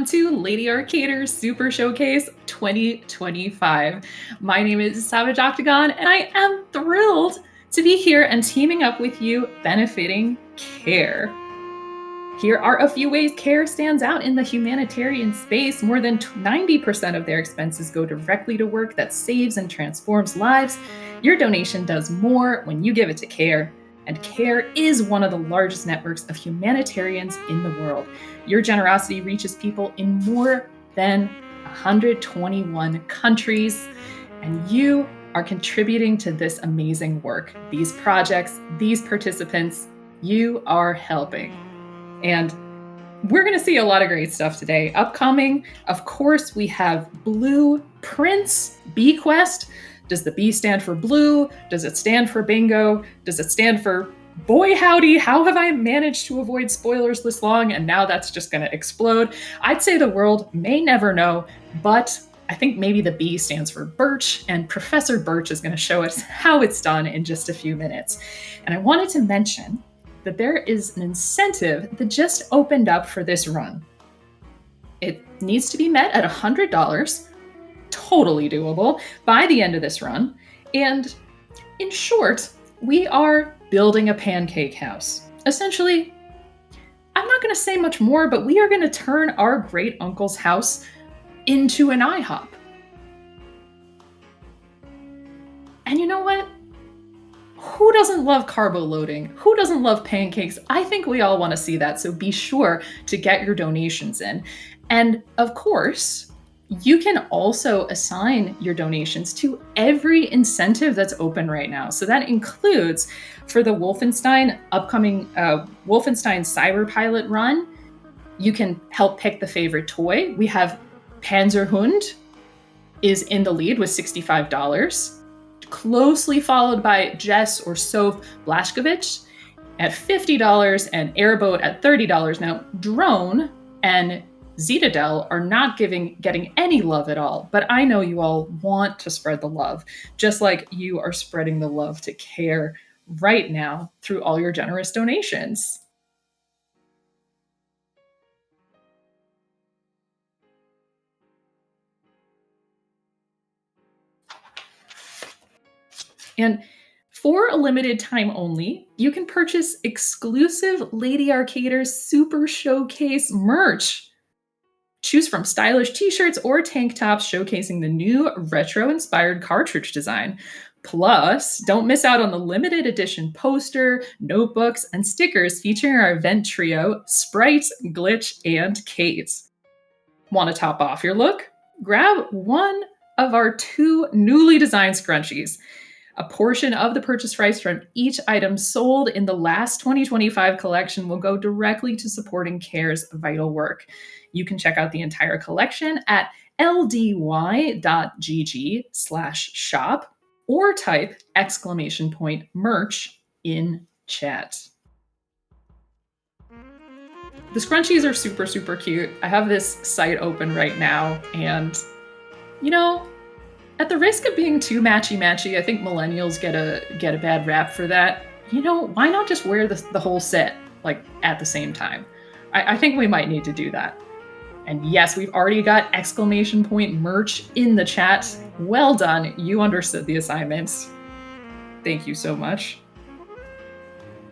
to Lady Arcader's Super Showcase 2025. My name is Savage Octagon, and I am thrilled to be here and teaming up with you, benefiting CARE. Here are a few ways CARE stands out in the humanitarian space. More than 90% of their expenses go directly to work that saves and transforms lives. Your donation does more when you give it to CARE. And CARE is one of the largest networks of humanitarians in the world. Your generosity reaches people in more than 121 countries, and you are contributing to this amazing work. These projects, these participants, you are helping. And we're going to see a lot of great stuff today. Upcoming, of course, we have Blueprints, Bequest. Does the B stand for blue? Does it stand for bingo? Does it stand for boy howdy? How have I managed to avoid spoilers this long? And now that's just going to explode. I'd say the world may never know, but I think maybe the B stands for Birch, and Professor Burtch is going to show us how it's done in just a few minutes. And I wanted to mention that there is an incentive that just opened up for this run. It needs to be met at $100, totally doable, by the end of this run. And in short, we are building a pancake house. Essentially, I'm not going to say much more, but we are going to turn our great uncle's house into an IHOP. And you know what? Who doesn't love carbo loading? Who doesn't love pancakes? I think we all want to see that, so be sure to get your donations in. And of course, you can also assign your donations to every incentive that's open right now. So that includes for the Wolfenstein upcoming Wolfenstein Cyber Pilot run, you can help pick the favorite toy. We have Panzerhund is in the lead with $65. Closely followed by Jess or Soph Blashkovich at $50 and Airboat at $30. Now, Drone and Zetadel are not getting any love at all, but I know you all want to spread the love, just like you are spreading the love to CARE right now through all your generous donations. And for a limited time only, you can purchase exclusive Lady Arcader's Super Showcase merch. Choose from stylish t-shirts or tank tops showcasing the new retro-inspired cartridge design. Plus, don't miss out on the limited edition poster, notebooks, and stickers featuring our event trio, Sprite, Glitch, and Kate. Want to top off your look? Grab one of our 2 newly designed scrunchies. A portion of the purchase price from each item sold in the last 2025 collection will go directly to supporting CARE's vital work. You can check out the entire collection at ldy.gg/shop or type !merch in chat. The scrunchies are super, super cute. I have this site open right now, and you know, at the risk of being too matchy-matchy, I think millennials get a bad rap for that. You know, why not just wear the whole set, like, at the same time? I think we might need to do that. And yes, we've already got !merch in the chat. Well done, you understood the assignments. Thank you so much.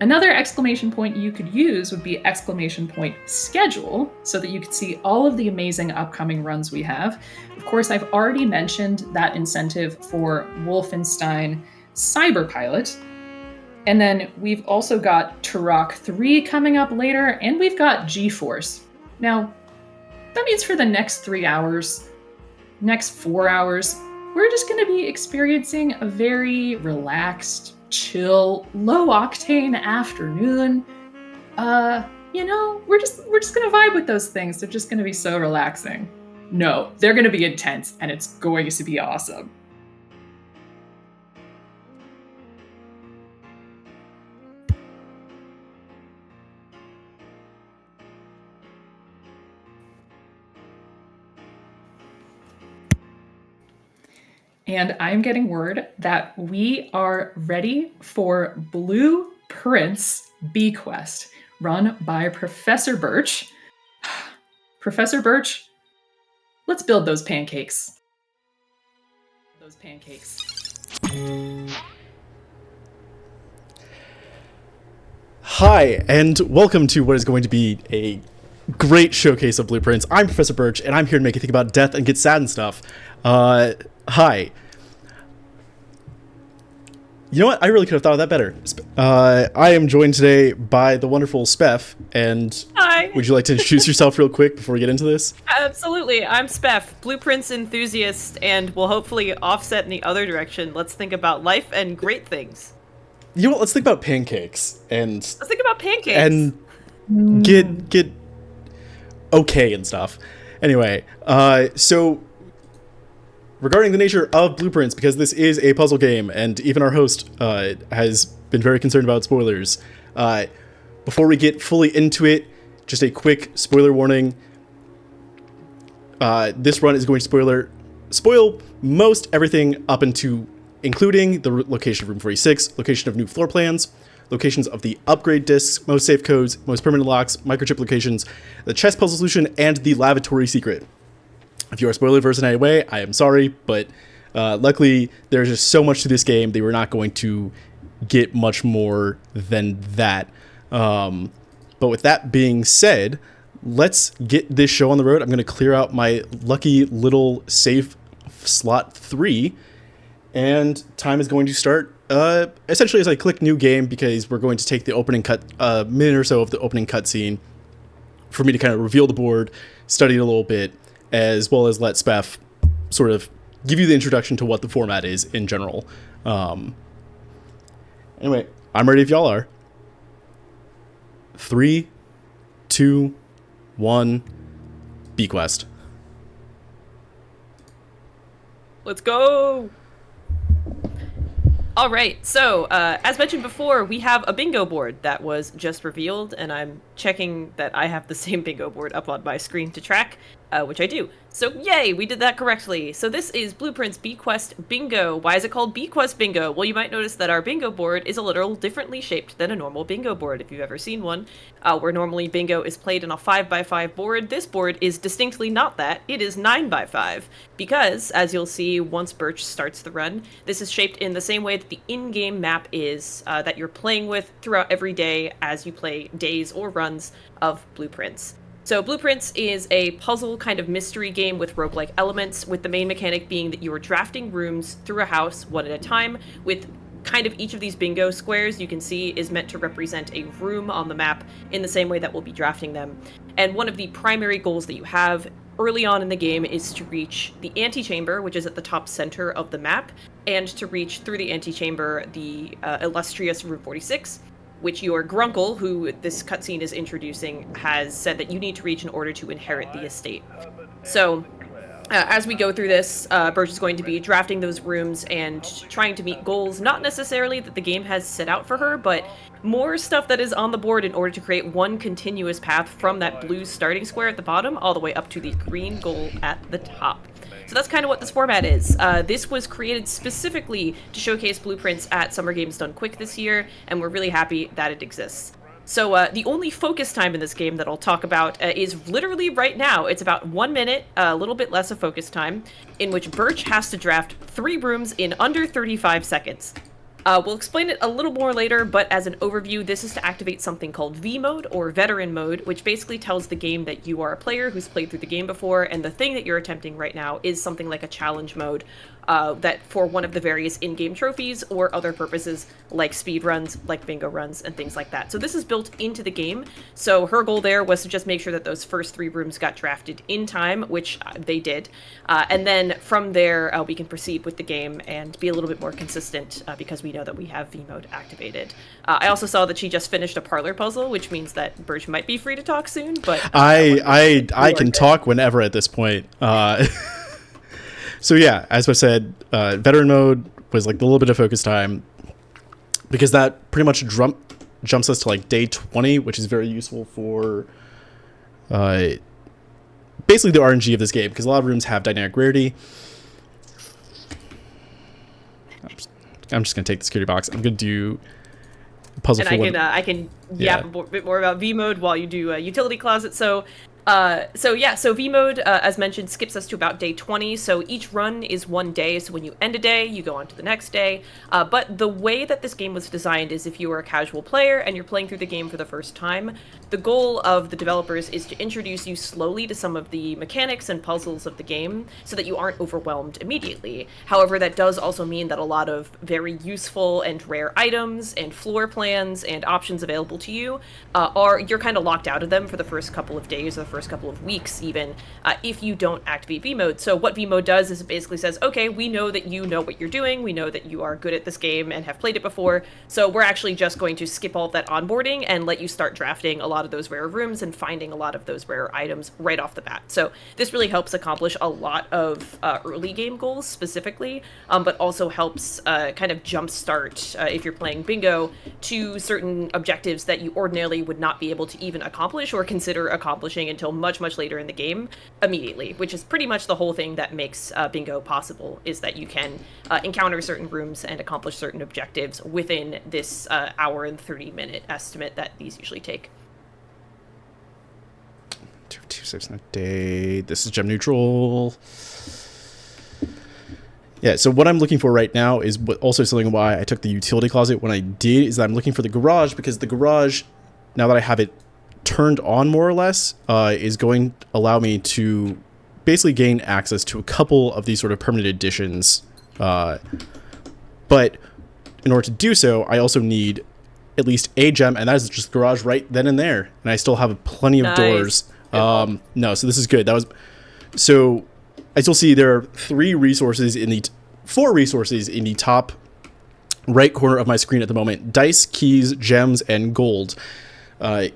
Another exclamation point you could use would be !schedule, so that you could see all of the amazing upcoming runs we have. Of course, I've already mentioned that incentive for Wolfenstein Cyber Pilot. And then we've also got Turok 3 coming up later, and we've got GeForce. Now, that means for the next 3 hours, next 4 hours, we're just going to be experiencing a very relaxed, chill, low-octane afternoon. You know, we're just gonna vibe with those things. They're just gonna be so relaxing. No, they're gonna be intense, and it's going to be awesome. And I'm getting word that we are ready for Blueprints Bequest, run by Professor Burtch. Professor Burtch, let's build those pancakes. Hi, and welcome to what is going to be a great showcase of blueprints. I'm Professor Burtch, and I'm here to make you think about death and get sad and stuff. Hi. You know what? I really could have thought of that better. I am joined today by the wonderful Spef, and hi. Would you like to introduce yourself real quick before we get into this? Absolutely. I'm Spef, blueprints enthusiast, and will hopefully offset in the other direction. Let's think about life and great things. You know what? Let's think about pancakes, and Let's think about pancakes. And get okay and stuff. Anyway, so regarding the nature of blueprints, because this is a puzzle game, and even our host has been very concerned about spoilers, before we get fully into it, just a quick spoiler warning. This run is going to spoil most everything up into, including the location of room 46, location of new floor plans, locations of the upgrade discs, most safe codes, most permanent locks, microchip locations, the chess puzzle solution, and the lavatory secret. If you are spoiler averse in any way, I am sorry, but luckily there's just so much to this game, they were not going to get much more than that. But with that being said, let's get this show on the road. I'm going to clear out my lucky little safe slot 3, and time is going to start essentially as I click new game, because we're going to take the opening minute or so of the opening cutscene for me to kind of reveal the board, study it a little bit, as well as let Spef sort of give you the introduction to what the format is in general. Anyway, I'm ready if y'all are. 3, 2, 1, Bequest. Let's go! All right, so as mentioned before, we have a bingo board that was just revealed, and I'm checking that I have the same bingo board up on my screen to track, which I do. So yay, we did that correctly. So this is Blueprints Bequest Bingo. Why is it called Bequest Bingo? Well, you might notice that our bingo board is a little differently shaped than a normal bingo board, if you've ever seen one, where normally bingo is played on a 5x5 board. This board is distinctly not that. It is 9x5, because, as you'll see once Burtch starts the run, this is shaped in the same way that the in-game map is that you're playing with throughout every day as you play days or runs of Blueprints. So Blueprints is a puzzle kind of mystery game with roguelike elements, with the main mechanic being that you are drafting rooms through a house one at a time, with kind of each of these bingo squares you can see is meant to represent a room on the map in the same way that we'll be drafting them. And one of the primary goals that you have early on in the game is to reach the antechamber, which is at the top center of the map, and to reach through the antechamber the illustrious room 46, which your Grunkle, who this cutscene is introducing, has said that you need to reach in order to inherit the estate. So, as we go through this, Burtch is going to be drafting those rooms and trying to meet goals, not necessarily that the game has set out for her, but more stuff that is on the board in order to create one continuous path from that blue starting square at the bottom all the way up to the green goal at the top. So that's kind of what this format is. This was created specifically to showcase Blueprints at Summer Games Done Quick this year, and we're really happy that it exists. So the only focus time in this game that I'll talk about is literally right now. It's about 1 minute, a little bit less of focus time, in which Burtch has to draft 3 rooms in under 35 seconds. We'll explain it a little more later, but as an overview, this is to activate something called V mode, or veteran mode, which basically tells the game that you are a player who's played through the game before, and the thing that you're attempting right now is something like a challenge mode, that for one of the various in-game trophies or other purposes like speed runs, like bingo runs, and things like that. So this is built into the game. So her goal there was to just make sure that those first 3 rooms got drafted in time, which they did. And then from there, we can proceed with the game and be a little bit more consistent because we know that we have V mode activated. I also saw that she just finished a parlor puzzle, which means that Burtch might be free to talk soon, but I can talk whenever at this point. So yeah, as I said, veteran mode was like a little bit of focus time, because that pretty much jumps us to like day 20, which is very useful for basically the RNG of this game, because a lot of rooms have dynamic rarity. I'm just gonna take the security box. I'm gonna do a puzzle. And I can yap a bit more about V mode while you do utility closet. So V mode, as mentioned, skips us to about day 20. So each run is 1 day. So when you end a day, you go on to the next day. But the way that this game was designed is if you are a casual player and you're playing through the game for the first time, the goal of the developers is to introduce you slowly to some of the mechanics and puzzles of the game so that you aren't overwhelmed immediately. However, that does also mean that a lot of very useful and rare items and floor plans and options available to you you're kind of locked out of them for the first couple of days or the first couple of weeks even, if you don't activate V mode. So what V mode does is it basically says, okay, we know that you know what you're doing, we know that you are good at this game and have played it before, so we're actually just going to skip all of that onboarding and let you start drafting a lot of those rare rooms and finding a lot of those rare items right off the bat. So this really helps accomplish a lot of early game goals specifically, but also helps kind of jumpstart, if you're playing bingo, to certain objectives that you ordinarily would not be able to even accomplish or consider accomplishing until much, much later in the game immediately, which is pretty much the whole thing that makes bingo possible, is that you can encounter certain rooms and accomplish certain objectives within this hour and 30-minute estimate that these usually take. 2 saves in a day. This is gem neutral. Yeah, so what I'm looking for right now is also something why I took the utility closet when I did, is that I'm looking for the garage, because the garage, now that I have it turned on more or less, is going to allow me to basically gain access to a couple of these sort of permanent additions. But in order to do so, I also need at least a gem, and that is just the garage right then and there. And I still have plenty of doors. No, so this is good. So as you'll see, there are 4 resources in the top right corner of my screen at the moment: dice, keys, gems, and gold.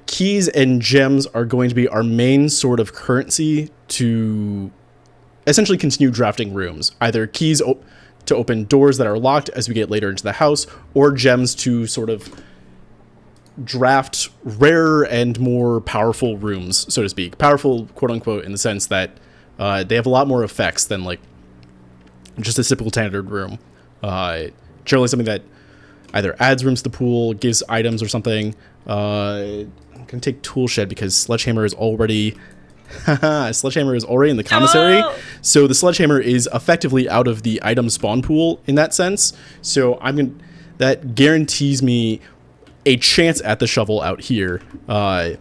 Keys and gems are going to be our main sort of currency to essentially continue drafting rooms. Either keys to open doors that are locked as we get later into the house, or gems to sort of draft rarer and more powerful rooms, so to speak. Powerful, quote unquote, in the sense that they have a lot more effects than like just a typical standard room. Generally something that either adds rooms to the pool, gives items or something. I'm gonna take Toolshed because Sledgehammer is already in the commissary. Oh! So the Sledgehammer is effectively out of the item spawn pool in that sense. So that guarantees me a chance at the shovel out here. You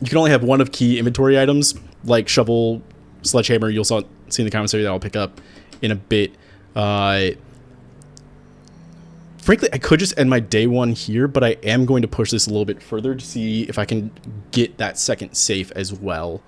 can only have one of key inventory items, like shovel, Sledgehammer. You'll see in the commissary that I'll pick up in a bit. Frankly, I could just end my day 1 here, but I am going to push this a little bit further to see if I can get that second safe as well.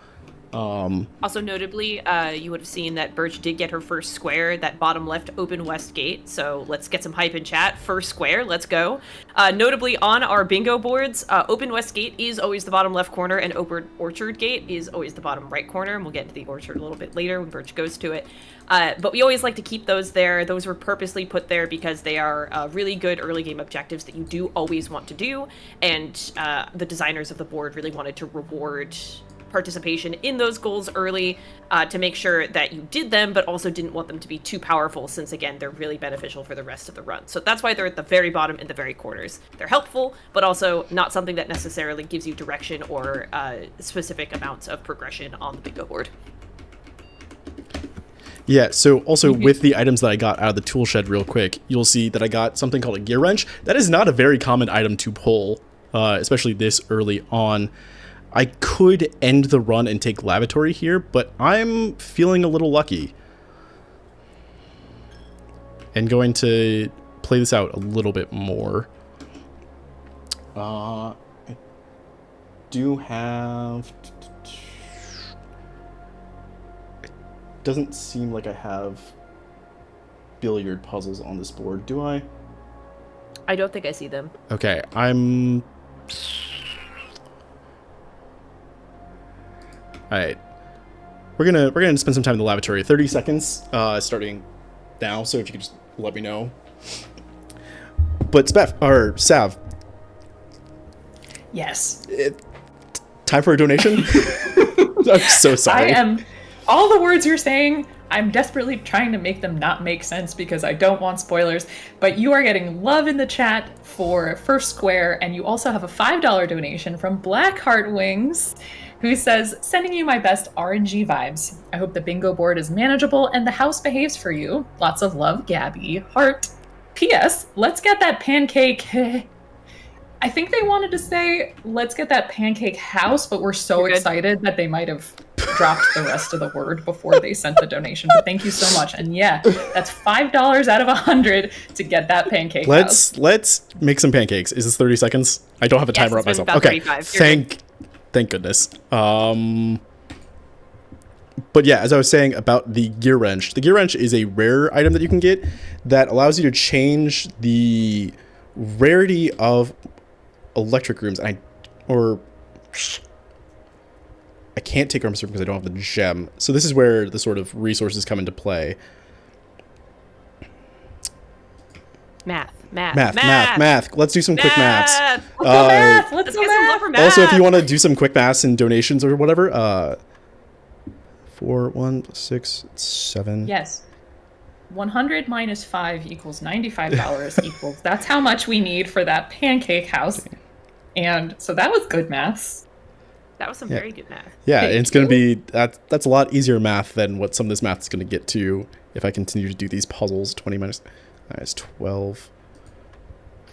Also notably, you would have seen that Burtch did get her first square, that bottom left open west gate, so let's get some hype in chat. First square, let's go. Notably, on our bingo boards, open west gate is always the bottom left corner, and open orchard gate is always the bottom right corner, and we'll get into the orchard a little bit later when Burtch goes to it. But we always like to keep those there. Those were purposely put there because they are really good early game objectives that you do always want to do, and the designers of the board really wanted to reward participation in those goals early to make sure that you did them, but also didn't want them to be too powerful, since again they're really beneficial for the rest of the run. So that's why they're at the very bottom in the very corners. They're helpful, but also not something that necessarily gives you direction or specific amounts of progression on the bingo board. Yeah, so also with the items that I got out of the tool shed real quick, you'll see that I got something called a gear wrench. That is not a very common item to pull, especially this early on. I could end the run and take lavatory here, but I'm feeling a little lucky. And going to play this out a little bit more. I do have... It doesn't seem like I have billiard puzzles on this board, do I? I don't think I see them. Okay, I'm... Alright. We're gonna spend some time in the lavatory. 30 seconds, starting now, so if you could just let me know. But Sav. Yes. Time for a donation? I'm so sorry. All the words you're saying, I'm desperately trying to make them not make sense because I don't want spoilers, but you are getting love in the chat for First Square, and you also have a $5 donation from Blackheart Wings, who says, sending you my best RNG vibes. I hope the bingo board is manageable and the house behaves for you. Lots of love, Gabby. Heart. P.S. Let's get that pancake. I think they wanted to say, let's get that pancake house, but we're so excited that they might have dropped the rest of the word before they sent the donation. But thank you so much. And yeah, that's $5 out of 100 to get that pancake house. Let's make some pancakes. Is this 30 seconds? I don't have a timer up myself. Okay, thank goodness. But yeah, as I was saying about the gear wrench is a rare item that you can get that allows you to change the rarity of electric rooms. I can't take armor because I don't have the gem. So this is where the sort of resources come into play. Math. Let's do some quick maths. Let's go math. Also, if you want to do some quick maths and donations or whatever, 4, 1, 6, 7. Yes. 100 minus 5 equals $95 equals. That's how much we need for that pancake house. And so that was good maths. That was some very good math. Yeah, it's going to be, that's a lot easier math than what some of this math is going to get to if I continue to do these puzzles. 20 minus 12.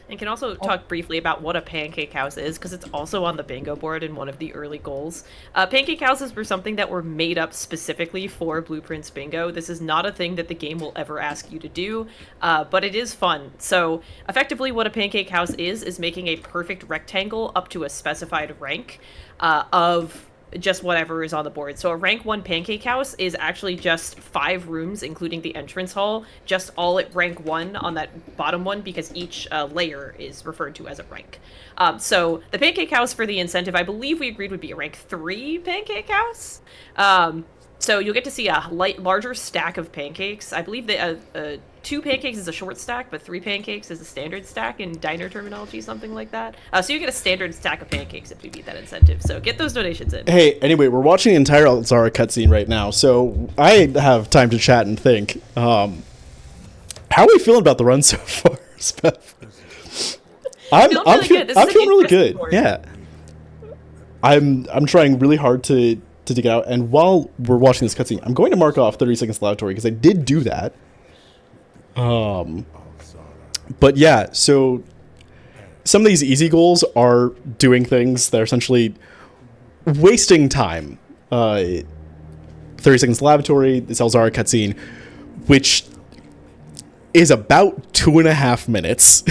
And can also talk briefly about what a pancake house is, because it's also on the bingo board in one of the early goals. Pancake houses were something that were made up specifically for Blueprints Bingo. This is not a thing that the game will ever ask you to do, but it is fun. So effectively what a pancake house is making a perfect rectangle up to a specified rank of just whatever is on the board. So a rank 1 pancake house is actually just 5 rooms, including the entrance hall, just all at rank 1 on that bottom one, because each layer is referred to as a rank. So the pancake house for the incentive, I believe we agreed would be a rank 3 pancake house. So you'll get to see a larger stack of pancakes. I believe that 2 pancakes is a short stack, but 3 pancakes is a standard stack in diner terminology, something like that. So you get a standard stack of pancakes if you beat that incentive. So get those donations in. Hey, anyway, we're watching the entire Alzara cutscene right now, so I have time to chat and think. How are we feeling about the run so far, spef? I'm feeling really good. Yeah, I'm trying really hard to dig it out, and while we're watching this cutscene, I'm going to mark off 30 seconds lavatory because I did do that. But yeah, so some of these easy goals are doing things that are essentially wasting time. 30 seconds lavatory, this Elzara cutscene, which is about 2.5 minutes,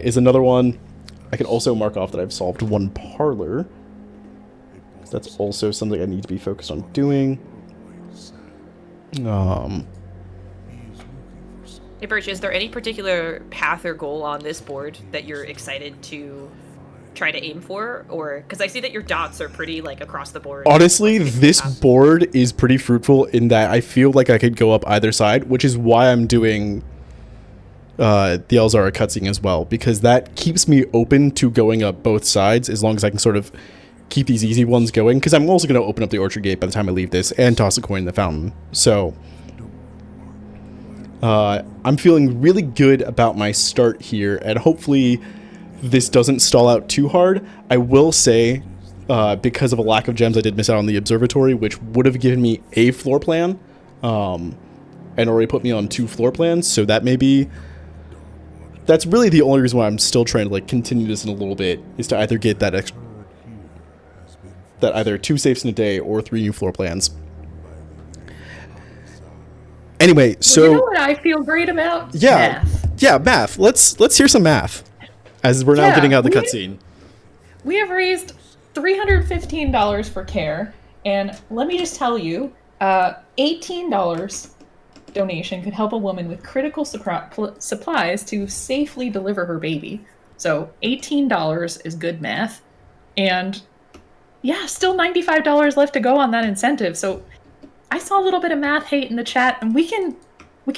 is another one. I can also mark off that I've solved 1 parlor. That's also something I need to be focused on doing. Hey Birch, is there any particular path or goal on this board that you're excited to try to aim for? Or, because I see that your dots are pretty, like, across the board. Honestly, this board is pretty fruitful in that I feel like I could go up either side, which is why I'm doing the Elzara cutscene as well, because that keeps me open to going up both sides as long as I can sort of keep these easy ones going, because I'm also going to open up the orchard gate by the time I leave this and toss a coin in the fountain. So I'm feeling really good about my start here, and hopefully this doesn't stall out too hard. I will say, because of a lack of gems, I did miss out on the observatory, which would have given me a floor plan, and already put me on 2 floor plans, so that may be... That's really the only reason why I'm still trying to, like, continue this in a little bit, is to either get that extra... that either 2 safes in a day or 3 new floor plans. Anyway, so... Well, you know what I feel great about? Yeah, math. Yeah, math. Let's hear some math, as we're now getting out of the cutscene. We have raised $315 for care, and let me just tell you, $18 donation could help a woman with critical supplies to safely deliver her baby. So $18 is good math, and yeah, still $95 left to go on that incentive. So I saw a little bit of math hate in the chat, and we can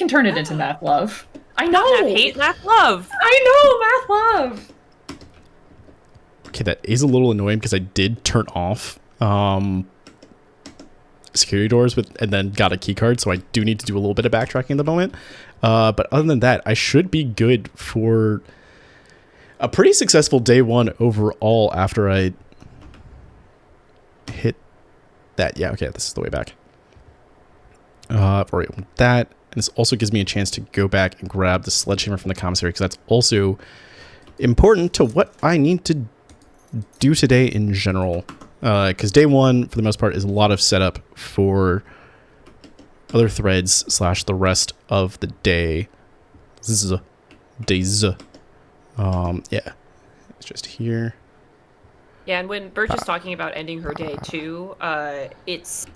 turn it into math love. I know. Math hate, math love. I know, math love. Okay, that is a little annoying because I did turn off security doors and then got a key card, so I do need to do a little bit of backtracking at the moment. But other than that, I should be good for a pretty successful day one overall after I hit that. Yeah, okay, this is the way back. Right, that, and this also gives me a chance to go back and grab the sledgehammer from the commissary, because that's also important to what I need to do today in general. Because day one, for the most part, is a lot of setup for other threads / the rest of the day. Days. Yeah, it's just here. Yeah, and when Burtch is talking about ending her day too, it's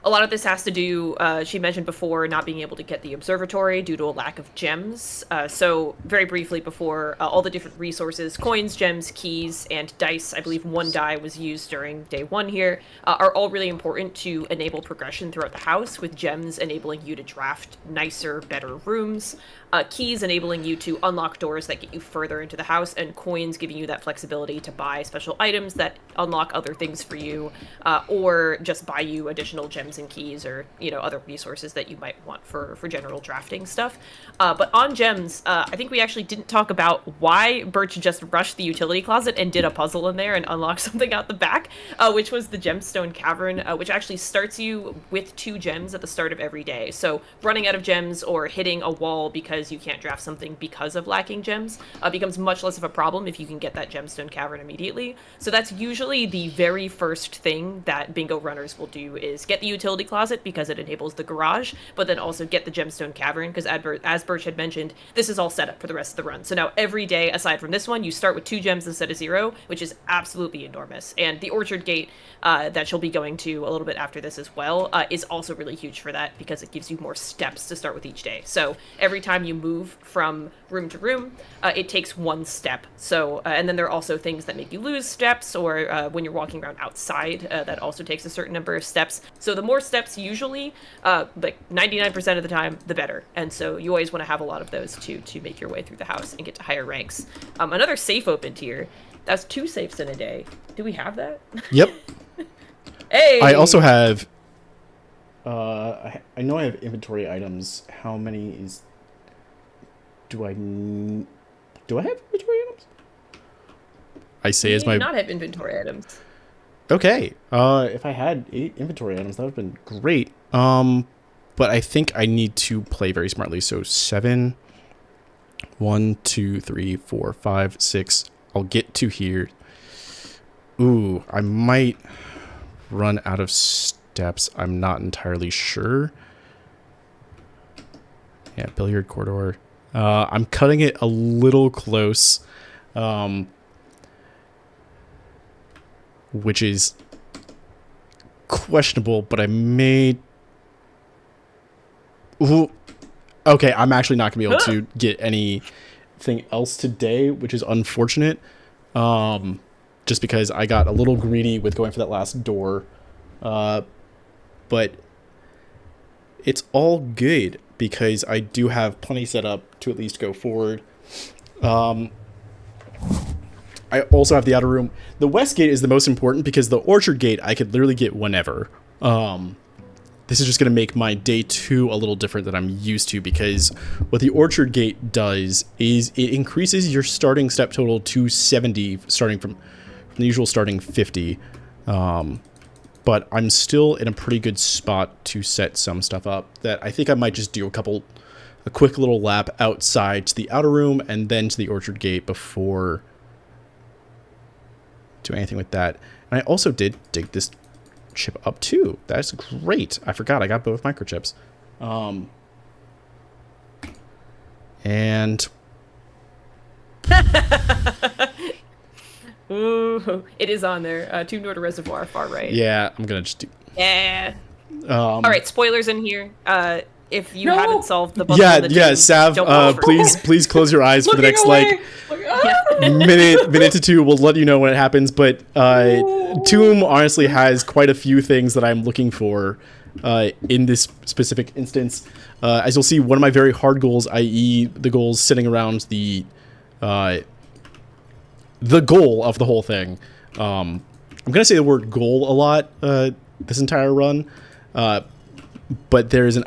a lot of this has to do, she mentioned before, not being able to get the observatory due to a lack of gems. So very briefly before, all the different resources, coins, gems, keys, and dice, I believe 1 die was used during day 1 here, are all really important to enable progression throughout the house, with gems enabling you to draft nicer, better rooms, keys enabling you to unlock doors that get you further into the house, and coins giving you that flexibility to buy special items that unlock other things for you, or just buy you additional gems and keys, or other resources that you might want for general drafting stuff. But on gems, I think we actually didn't talk about why Burtch just rushed the utility closet and did a puzzle in there and unlocked something out the back, which was the gemstone cavern, which actually starts you with 2 gems at the start of every day. So running out of gems or hitting a wall because you can't draft something because of lacking gems becomes much less of a problem if you can get that gemstone cavern immediately. So that's usually the very first thing that bingo runners will do, is get the utility closet because it enables the garage, but then also get the gemstone cavern, because as Burtch had mentioned, this is all set up for the rest of the run. So now every day aside from this one, you start with 2 gems instead of 0, which is absolutely enormous. And the orchard gate that she'll be going to a little bit after this as well is also really huge for that, because it gives you more steps to start with each day. So every time you move from room to room, it takes 1 step. So and then there are also things that make you lose steps, or when you're walking around outside, that also takes a certain number of steps. So the more steps, usually like 99% of the time, the better. And so you always want to have a lot of those to make your way through the house and get to higher ranks. Another safe opened here. That's 2 safes in a day. Do we have that? Yep. Hey! I also have I know I have inventory items. How many is do I have inventory items? I say You as my do not have inventory items. Okay. If I had 8 inventory items, that would have been great. But I think I need to play very smartly. So 7, 1, 2, 3, 4, 5, 6. I'll get to here. Ooh, I might run out of steps. I'm not entirely sure. Yeah, billiard corridor. I'm cutting it a little close, which is questionable, but I may... Ooh. Okay, I'm actually not going to be able to get anything else today, which is unfortunate. Just because I got a little greedy with going for that last door. But it's all good, because I do have plenty set up to at least go forward. I also have the outer room. The west gate is the most important, because the orchard gate I could literally get whenever. This is just going to make my day 2 a little different than I'm used to, because what the orchard gate does is it increases your starting step total to 70, starting from the usual starting 50. But I'm still in a pretty good spot to set some stuff up that I think I might just do a quick little lap outside to the outer room and then to the orchard gate before doing anything with that. And I also did dig this chip up too. That's great. I forgot I got both microchips. And Ooh, it is on there. Tomb Norder Reservoir, far right. yeah, I'm gonna just do... Yeah. All right, spoilers in here. If you haven't solved the puzzle, yeah, Sav, please close your eyes for the next minute to 2. We'll let you know when it happens. But Tomb honestly has quite a few things that I'm looking for in this specific instance. As you'll see, one of my very hard goals, i.e., the goals sitting around the goal of the whole thing. I'm gonna say the word goal a lot this entire run. But there's an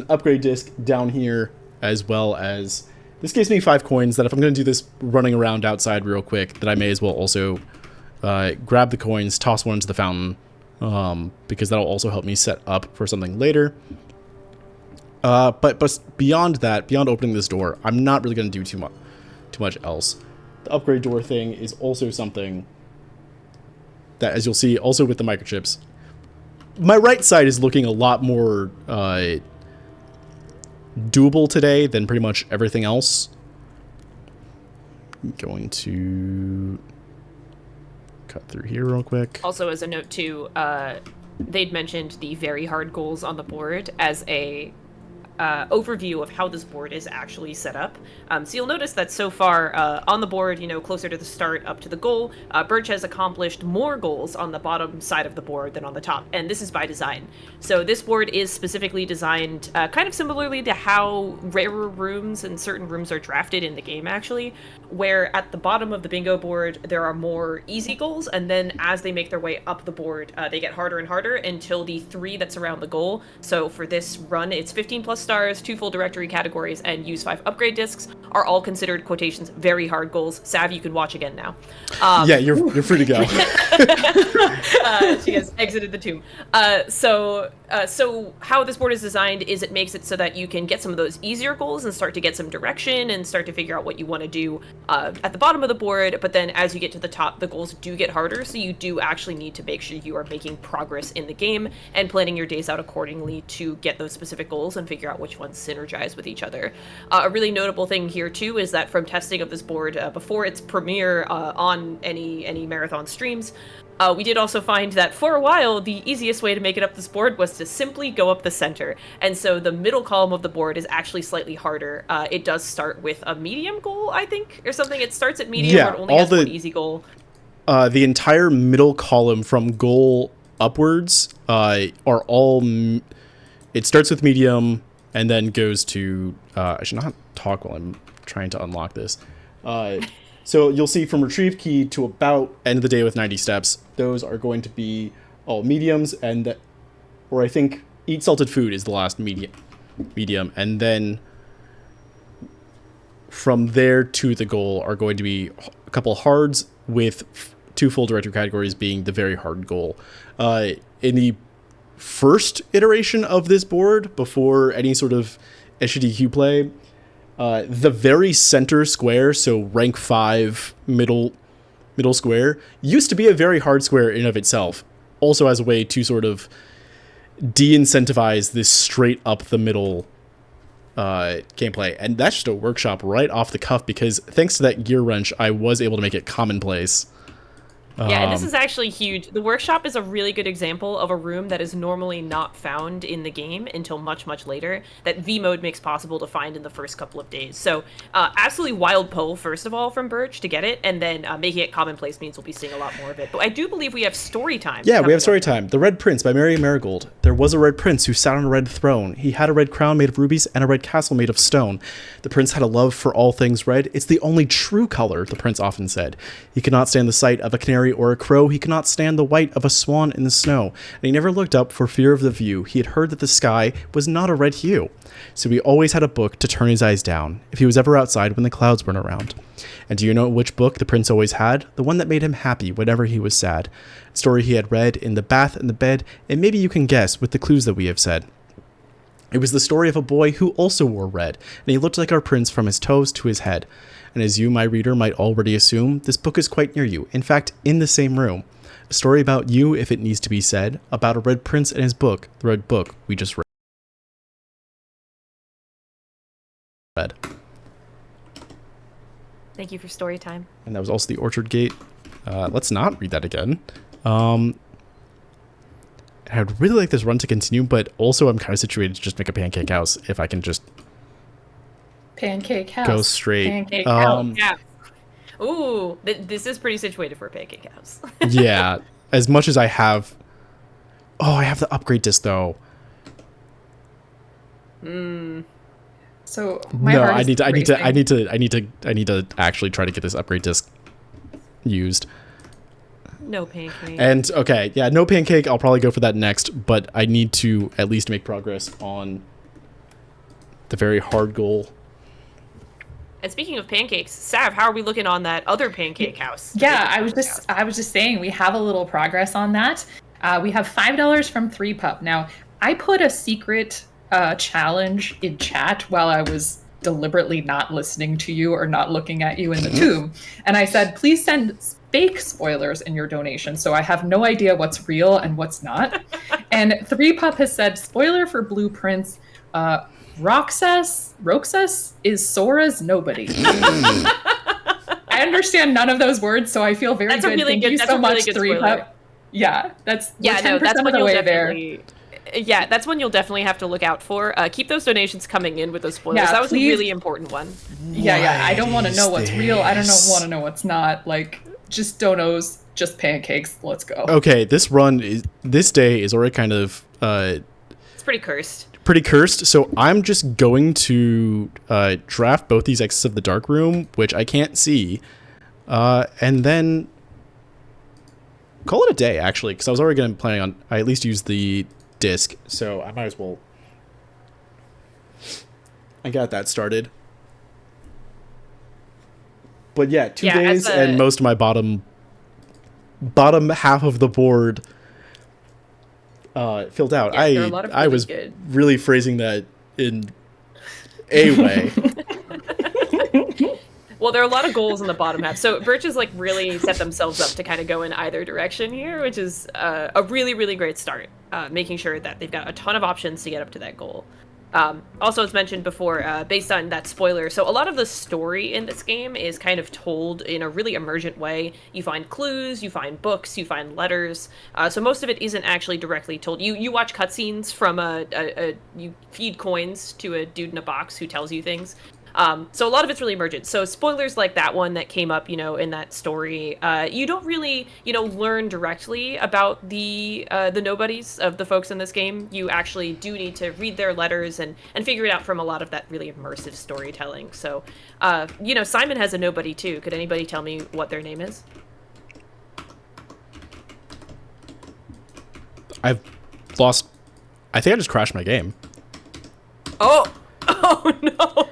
upgrade disc down here, as well as this gives me 5 coins that if I'm going to do this running around outside real quick, that I may as well also grab the coins, toss one into the fountain, because that'll also help me set up for something later. But beyond that, beyond opening this door, I'm not really going to do too much else. The upgrade door thing is also something that, as you'll see, also with the microchips, my right side is looking a lot more doable today than pretty much everything else. I'm going to cut through here real quick. Also, as a note too, they'd mentioned the very hard goals on the board as a overview of how this board is actually set up. So you'll notice that so far on the board, closer to the start up to the goal, Burtch has accomplished more goals on the bottom side of the board than on the top, and this is by design. So this board is specifically designed kind of similarly to how rarer rooms and certain rooms are drafted in the game, actually, where at the bottom of the bingo board there are more easy goals, and then as they make their way up the board, they get harder and harder until the 3 that's around the goal. So for this run, it's 15 plus stars, 2 full directory categories, and use 5 upgrade discs are all considered quotations very hard goals. Sav, you can watch again now. Yeah, you're free to go. She has exited the tomb. So how this board is designed is it makes it so that you can get some of those easier goals and start to get some direction and start to figure out what you want to do at the bottom of the board. But then as you get to the top, the goals do get harder. So you do actually need to make sure you are making progress in the game and planning your days out accordingly to get those specific goals and figure out which ones synergize with each other. A really notable thing here too is that from testing of this board before its premiere on any marathon streams, we did also find that for a while, the easiest way to make it up this board was to simply go up the center. And so the middle column of the board is actually slightly harder. It does start with a medium goal, I think, or something. It starts at medium, or it only has one easy goal. The entire middle column from goal upwards are all... It starts with medium and then goes to... I should not talk while I'm trying to unlock this. So you'll see from retrieve key to about end of the day with 90 steps, those are going to be all mediums, or I think eat salted food is the last medium, and then from there to the goal are going to be a couple hards with 2 full directory categories being the very hard goal. In the first iteration of this board, before any sort of SGDQ play, the very center square, so rank 5 middle square, used to be a very hard square in of itself, also as a way to sort of de-incentivize this straight up the middle gameplay. And that's just a workshop right off the cuff, because thanks to that gear wrench, I was able to make it commonplace. Yeah, and this is actually huge. The workshop is a really good example of a room that is normally not found in the game until much, much later, that V-Mode makes possible to find in the first couple of days. So, absolutely wild pull, first of all, from Burtch to get it, and then making it commonplace means we'll be seeing a lot more of it. But I do believe we have story time. Yeah, we have story time. The Red Prince by Mary Marigold. There was a red prince who sat on a red throne. He had a red crown made of rubies and a red castle made of stone. The prince had a love for all things red. It's the only true color, the prince often said. He could not stand the sight of a canary or a crow. He could not stand the white of a swan in the snow, and he never looked up for fear of the view. He had heard that the sky was not a red hue, so he always had a book to turn his eyes down if he was ever outside when the clouds weren't around. And do you know which book the prince always had? The one that made him happy whenever he was sad. A story he had read in the bath and the bed, and maybe you can guess with the clues that we have said. It was the story of a boy who also wore red, and he looked like our prince from his toes to his head. And as you, my reader, might already assume, this book is quite near you, in fact, in the same room. A story about you, if it needs to be said, about a red prince and his book, the red book we just read. Thank you for story time. And that was also the Orchard Gate. Let's not read that again. I'd really like this run to continue, but also I'm kind of situated to just make a pancake house if I can just... Pancake house. Go straight. Pancake house. Yeah. Ooh, this is pretty situated for a pancake house. Yeah, as much as I have... Oh, I have the upgrade disc, though. So no, I need to actually try to get this upgrade disc used. No pancake. And okay, yeah, no pancake. I'll probably go for that next, but I need to at least make progress on the very hard goal. And speaking of pancakes, Sav, how are we looking on that other pancake house? Yeah, I was just saying we have a little progress on that. We have $5 from 3Pup. Now, I put a secret challenge in chat while I was deliberately not listening to you or not looking at you in the tomb. And I said, please send fake spoilers in your donation. So I have no idea what's real and what's not. And 3Pup has said, spoiler for Blueprints, Roxas is Sora's nobody. I understand none of those words, so I feel very good. Thank you so much, 3Pup. Yeah, that's 10% of the way there. Yeah, that's one you'll definitely have to look out for. Keep those donations coming in with those spoilers. Yeah, that was a really important one. Yeah. I don't want to know what's real. I don't want to know what's not. Like, just donos, just pancakes. Let's go. Okay, this day is already kind of it's pretty cursed. So I'm just going to draft both these Exits of the Dark Room, which I can't see, and then call it a day, actually, because I was already going to planning on I at least use the disc, so I might as well. I got that started. But yeah, 2 days and most of my bottom half of the board filled out. Yeah, I was really phrasing that in a way. Well, there are a lot of goals in the bottom half. So Burtch has like really set themselves up to kind of go in either direction here, which is a really, really great start. Making sure that they've got a ton of options to get up to that goal. Also, as mentioned before, based on that spoiler, so a lot of the story in this game is kind of told in a really emergent way. You find clues, you find books, you find letters. So most of it isn't actually directly told. You watch cutscenes from you feed coins to a dude in a box who tells you things. So a lot of it's really emergent. So spoilers like that one that came up, in that story, you don't really, learn directly about the nobodies of the folks in this game. You actually do need to read their letters and figure it out from a lot of that really immersive storytelling. So, Simon has a nobody too. Could anybody tell me what their name is? I think I just crashed my game. Oh no.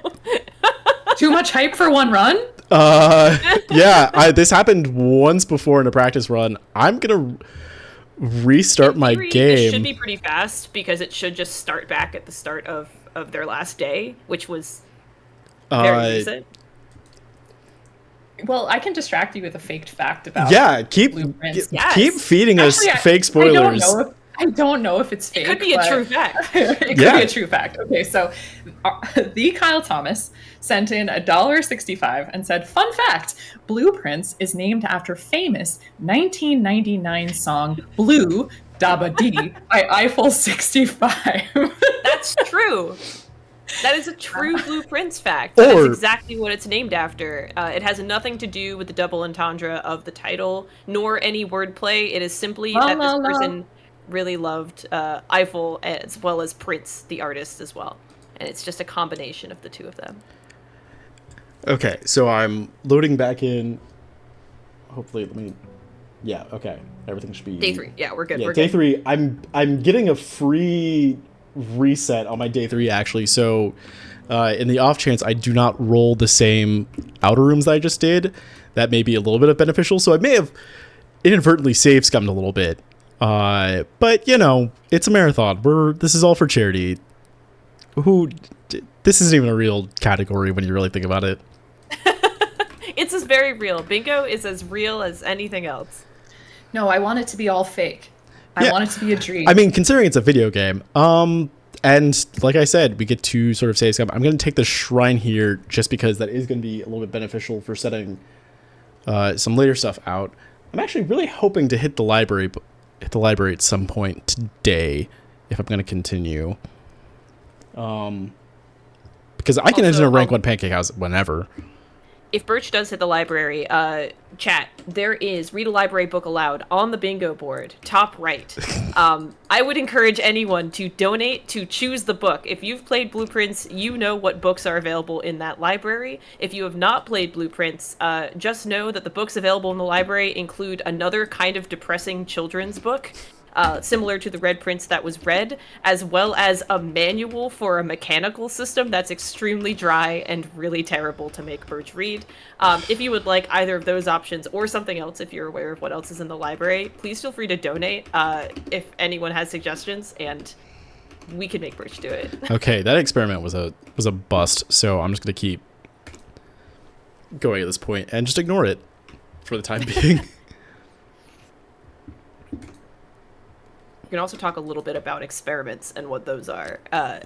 Too much hype for one run? Yeah, this happened once before in a practice run. I'm gonna restart my game. It should be pretty fast because it should just start back at the start of their last day, which was very recent. Well, I can distract you with a faked fact about keep feeding us fake spoilers. I don't know if it's fake. It could be a true fact. It could be a true fact. Okay, so the Kyle Thomas sent in $1.65 and said, fun fact, Blueprints is named after famous 1999 song Blue Dabba Dee by Eiffel 65. That's true. That is a true Blueprints fact. That is exactly what it's named after. It has nothing to do with the double entendre of the title, nor any wordplay. It is simply that this person really loved Eiffel as well as Prince, the artist, as well. And it's just a combination of the two of them. Okay, so I'm loading back in. Hopefully, yeah, okay. Everything should be... Day 3. Yeah, we're good. Yeah, we're day good. 3. I'm getting a free reset on my day 3, actually. So in the off chance I do not roll the same outer rooms that I just did, that may be a little bit of beneficial. So I may have inadvertently save scummed a little bit. But it's a marathon. This is all for charity. This isn't even a real category when you really think about it. It's just very real. Bingo is as real as anything else. No, I want it to be all fake. I want it to be a dream. I mean, considering it's a video game, and like I said, we get to sort of save scum. I'm going to take the shrine here just because that is going to be a little bit beneficial for setting some later stuff out. I'm actually really hoping to hit the library at some point today if I'm going to continue. Because I can enter a rank 1 pancake house whenever. if Birch does hit the library, chat, there is read a library book aloud on the bingo board, top right. I would encourage anyone to donate to choose the book. If you've played Blueprints, you know what books are available in that library. If you have not played Blueprints, just know that the books available in the library include another kind of depressing children's book, similar to the Red Prince that was read, as well as a manual for a mechanical system that's extremely dry and really terrible to make Birch read. If you would like either of those options or something else, if you're aware of what else is in the library, please feel free to donate if anyone has suggestions, and we can make Birch do it. Okay, that experiment was a bust, so I'm just going to keep going at this point and just ignore it for the time being. We can also talk a little bit about experiments and what those are.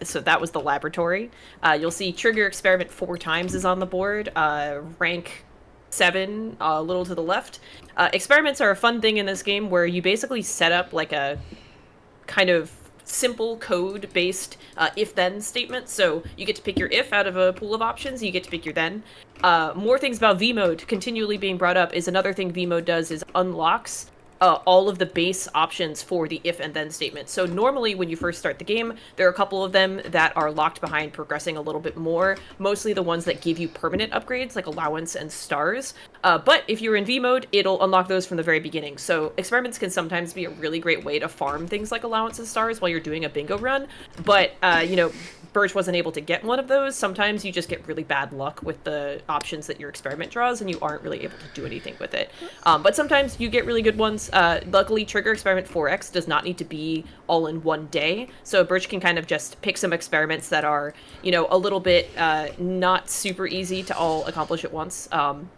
So that was the laboratory. You'll see trigger experiment 4 times is on the board. Rank 7 a little to the left. Experiments are a fun thing in this game where you basically set up like a kind of simple code-based if-then statement. So you get to pick your if out of a pool of options. You get to pick your then. More things about vmode continually being brought up is another thing vmode does is unlocks all of the base options for the if and then statement. So normally when you first start the game, there are a couple of them that are locked behind progressing a little bit more, mostly the ones that give you permanent upgrades like allowance and stars. But if you're in V mode, it'll unlock those from the very beginning. So experiments can sometimes be a really great way to farm things like allowance and stars while you're doing a bingo run. But, Birch wasn't able to get one of those. Sometimes you just get really bad luck with the options that your experiment draws and you aren't really able to do anything with it. But sometimes you get really good ones. Luckily, Trigger Experiment 4X does not need to be all in one day. So Birch can kind of just pick some experiments that are, a little bit not super easy to all accomplish at once,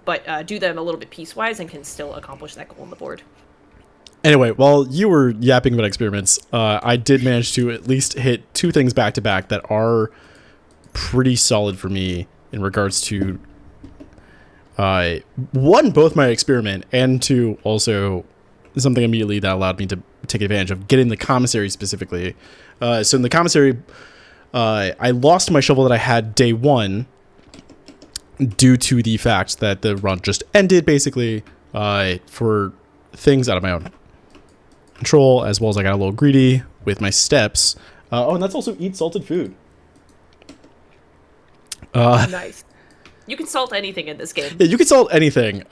but do them a little bit piecewise and can still accomplish that goal on the board. Anyway, while you were yapping about experiments, I did manage to at least hit 2 things back to back that are pretty solid for me in regards to 1, both my experiment, and 2, also something immediately that allowed me to take advantage of getting the commissary specifically. So in the commissary, I lost my shovel that I had day 1 due to the fact that the run just ended basically for things out of my own control, as well as I got a little greedy with my steps. And that's also eat salted food. Nice. You can salt anything in this game. Yeah, you can salt anything.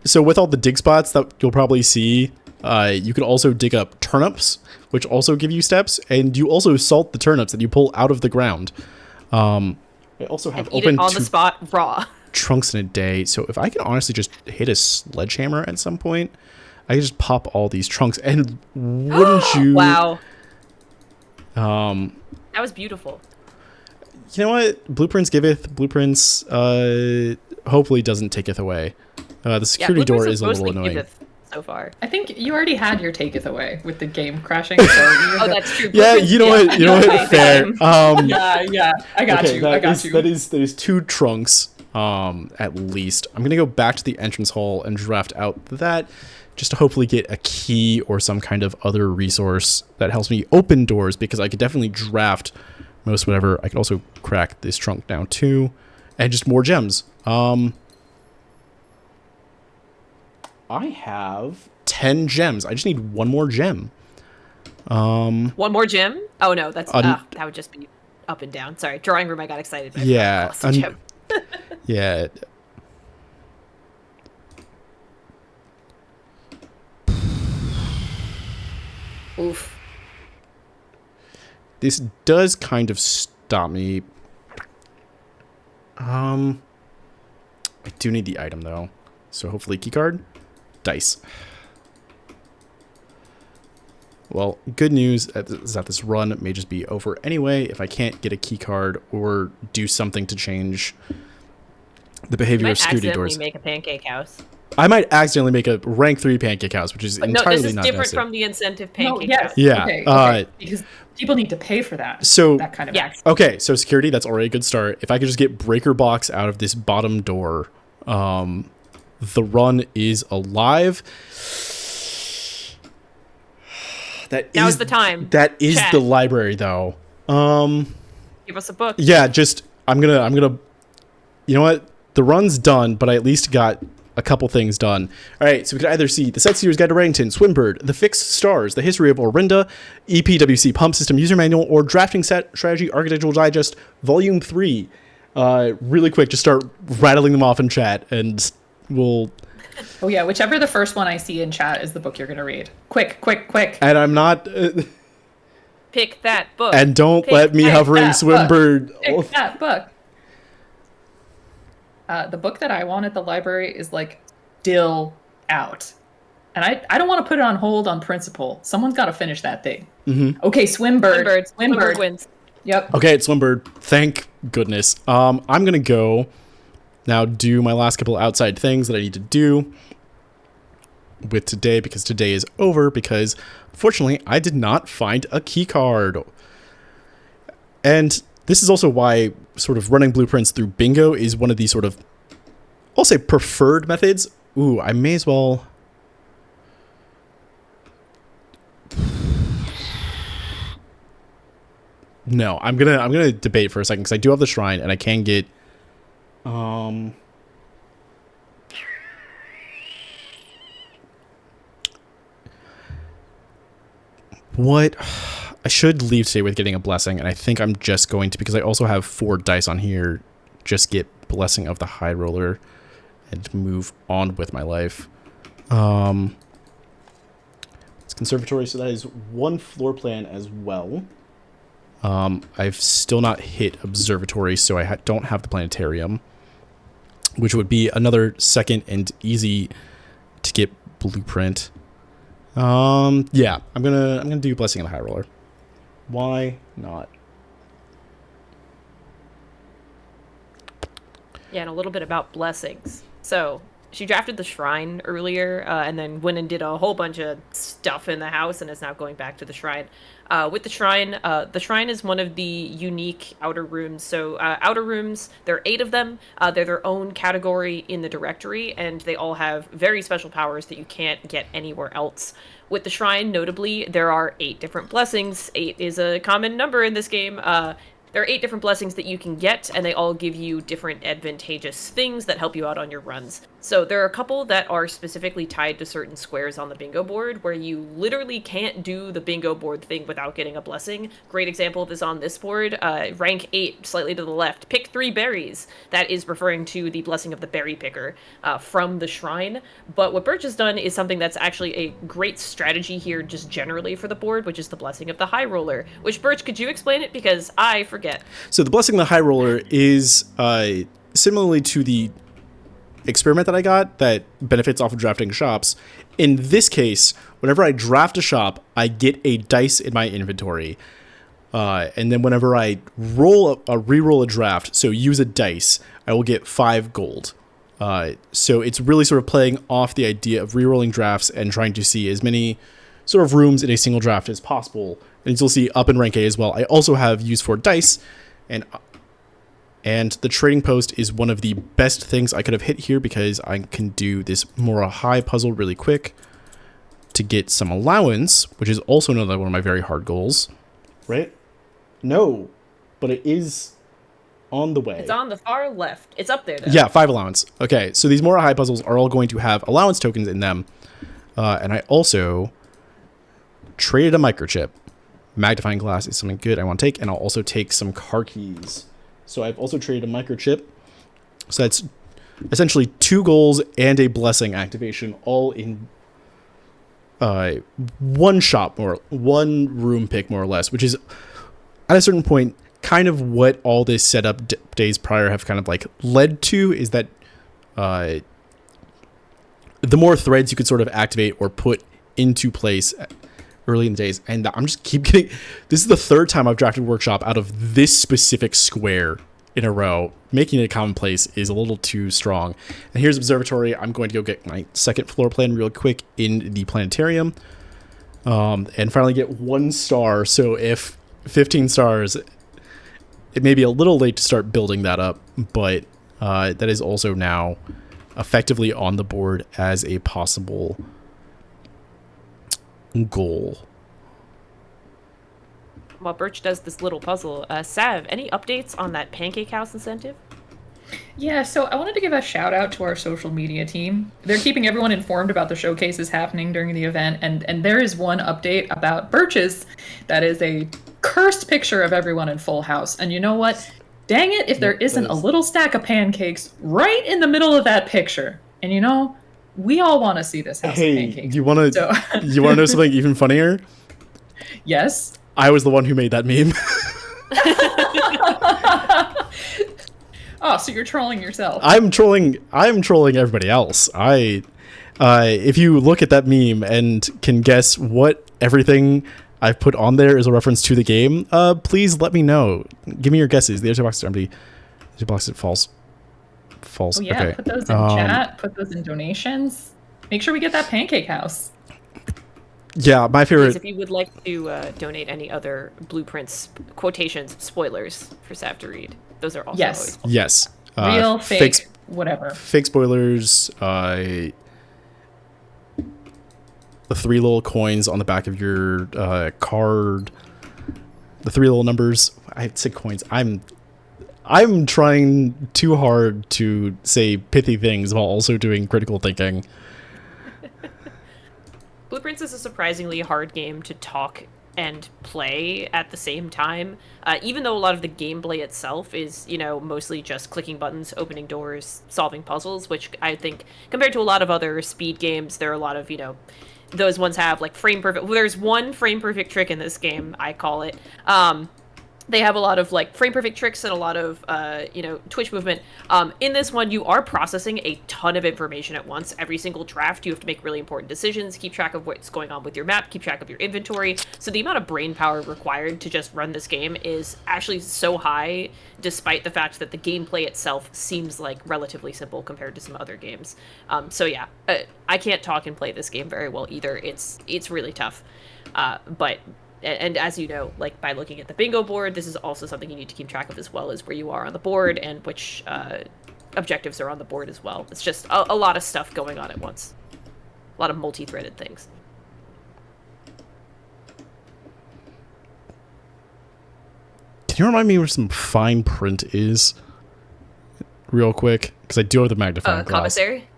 So with all the dig spots that you'll probably see, you can also dig up turnips, which also give you steps, and you also salt the turnips that you pull out of the ground. I also have eat open it on the spot raw trunks in a day. So if I can honestly just hit a sledgehammer at some point, I can just pop all these trunks, and wouldn't you? Wow. That was beautiful. You know what? Blueprints giveth. Blueprints hopefully doesn't taketh away. The security door is a little annoying. So far, I think you already had your taketh away with the game crashing. So that's true. Yeah, you know what? You know what? Fair. Yeah. I got you. That is 2 trunks. At least. I'm gonna go back to the entrance hall and draft out that, just to hopefully get a key or some kind of other resource that helps me open doors, because I could definitely draft most whatever. I could also crack this trunk down too, and just more gems. I have 10 gems. I just need 1 more gem. 1 more gem? Oh no, that's that would just be up and down. Sorry, drawing room. I got excited. Yeah. Yeah. Oof. This does kind of stop me. I do need the item though. So hopefully keycard. Dice. Well, good news is that this run may just be over anyway if I can't get a keycard or do something to change the behavior of security doors. You might accidentally make a pancake house. I might accidentally make a rank 3 pancake house, which is entirely not necessary. No, this is different from the incentive pancake house. Yeah. Okay. Because people need to pay for that. So that kind of yes. Okay, so security, that's already a good start. If I could just get breaker box out of this bottom door, the run is alive. Now is the time. That is the library though. Give us a book. Yeah, just I'm gonna you know what? the run's done, but I at least got a couple things done. All right, so we could either see the Set Series Guide to Reddington, Swinbird, the Fixed Stars, the History of Orinda, EPWC Pump System User Manual, or Drafting Strategy Architectural Digest Volume 3. Really quick, just start rattling them off in chat, and we'll... Oh yeah, whichever the first one I see in chat is the book you're going to read. Quick, quick, quick. And I'm not... Pick that book. And don't let me hovering Swinbird... Pick that book. The book that I want at the library is like still out. And I don't want to put it on hold on principle. Someone's got to finish that thing. Mm-hmm. Okay, Swinbird. Swinbird wins. Yep. Okay, it's Swinbird. Thank goodness. I'm going to go now do my last couple outside things that I need to do with today, because today is over, because unfortunately I did not find a key card. And this is also why sort of running blueprints through bingo is one of the sort of, I'll say, preferred methods. Ooh, I may as well... No, I'm gonna debate for a second, because I do have the shrine and I can get what I should leave today with getting a blessing, and I think I'm just going to, because I also have 4 dice on here, just get Blessing of the High Roller and move on with my life. It's conservatory, so that is 1 floor plan as well. I've still not hit observatory, so I don't have the planetarium, which would be another second and easy to get blueprint. Yeah, I'm gonna do Blessing of the High Roller. Why not? Yeah, and a little bit about blessings. So she drafted the shrine earlier, and then went and did a whole bunch of stuff in the house, and is now going back to the shrine. With the shrine is one of the unique outer rooms. So outer rooms, there are 8 of them. They're their own category in the directory, and they all have very special powers that you can't get anywhere else. With the shrine, notably, there are 8 different blessings. 8 is a common number in this game. There are 8 different blessings that you can get, and they all give you different advantageous things that help you out on your runs. So there are a couple that are specifically tied to certain squares on the bingo board, where you literally can't do the bingo board thing without getting a blessing. Great example of this on this board, rank 8, slightly to the left, pick 3 berries. That is referring to the blessing of the berry picker from the shrine. But what Burtch has done is something that's actually a great strategy here just generally for the board, which is the blessing of the high roller. Which, Burtch, could you explain it? Because I forget. So the Blessing of the High Roller is similarly to the experiment that I got that benefits off of drafting shops. In this case, whenever I draft a shop, I get a dice in my inventory. And then whenever I re-roll a draft, so use a dice, I will get 5 gold. So it's really sort of playing off the idea of re-rolling drafts and trying to see as many sort of rooms in a single draft as possible. And you'll see up in rank A as well. I also have use for dice, and the trading post is one of the best things I could have hit here, because I can do this more high puzzle really quick to get some allowance, which is also another one of my very hard goals. Right? No, but it is on the way. It's on the far left. It's up there, though. Yeah, 5 allowance. Okay, so these more high puzzles are all going to have allowance tokens in them. And I also traded a microchip. Magnifying glass is something good I want to take, and I'll also take some car keys. So I've also traded a microchip. So that's essentially 2 goals and a blessing activation, all in one shop, or one room pick, more or less, which is at a certain point kind of what all this setup days prior have kind of like led to, is that the more threads you could sort of activate or put into place early in the days. And I'm just keep getting, this is the 3rd time I've drafted workshop out of this specific square in a row. Making it a commonplace is a little too strong. And here's observatory. I'm going to go get my 2nd floor plan real quick in the planetarium, and finally get 1 star. So if 15 stars, it may be a little late to start building that up, but that is also now effectively on the board as a possible goal. While Burtch does this little puzzle, Sav, any updates on that Pancake House incentive? Yeah, so I wanted to give a shout out to our social media team. They're keeping everyone informed about the showcases happening during the event, and there is one update about Birch's that is a cursed picture of everyone in Full House. And you know what? Dang it, if there isn't a little stack of pancakes right in the middle of that picture. And you know, we all want to see this house of pancakes. You want to you want to know something even funnier? Yes. I was the one who made that meme. Oh, so you're trolling yourself. I'm trolling everybody else. If you look at that meme and can guess what everything I've put on there is a reference to the game, please let me know. Give me your guesses. The answer box is empty. The answer box is false. False. Oh yeah, okay. put those in chat, put those in donations. Make sure we get that pancake house. Yeah, my favorite. Please, if you would like to donate any other blueprints, quotations, spoilers for Sav to read, those are also always fun. Yes. Real, fake, whatever. Fake spoilers. The 3 little coins on the back of your card. The 3 little numbers. I said coins. I'm trying too hard to say pithy things while also doing critical thinking. Blueprints is a surprisingly hard game to talk and play at the same time, even though a lot of the gameplay itself is, mostly just clicking buttons, opening doors, solving puzzles, which I think, compared to a lot of other speed games, there are a lot of, those ones have, like, frame perfect. Well, there's one frame perfect trick in this game, I call it. They have a lot of, like, frame perfect tricks and a lot of, twitch movement. In this one, you are processing a ton of information at once. Every single draft, you have to make really important decisions, keep track of what's going on with your map, keep track of your inventory. So the amount of brain power required to just run this game is actually so high, despite the fact that the gameplay itself seems, like, relatively simple compared to some other games. I can't talk and play this game very well either. It's really tough. And as you know, like, by looking at the bingo board, this is also something you need to keep track of, as well as where you are on the board and which objectives are on the board as well. It's just a lot of stuff going on at once. A lot of multi-threaded things. Can you remind me where some fine print is? Real quick, because I do have the magnifying glass. Commissary?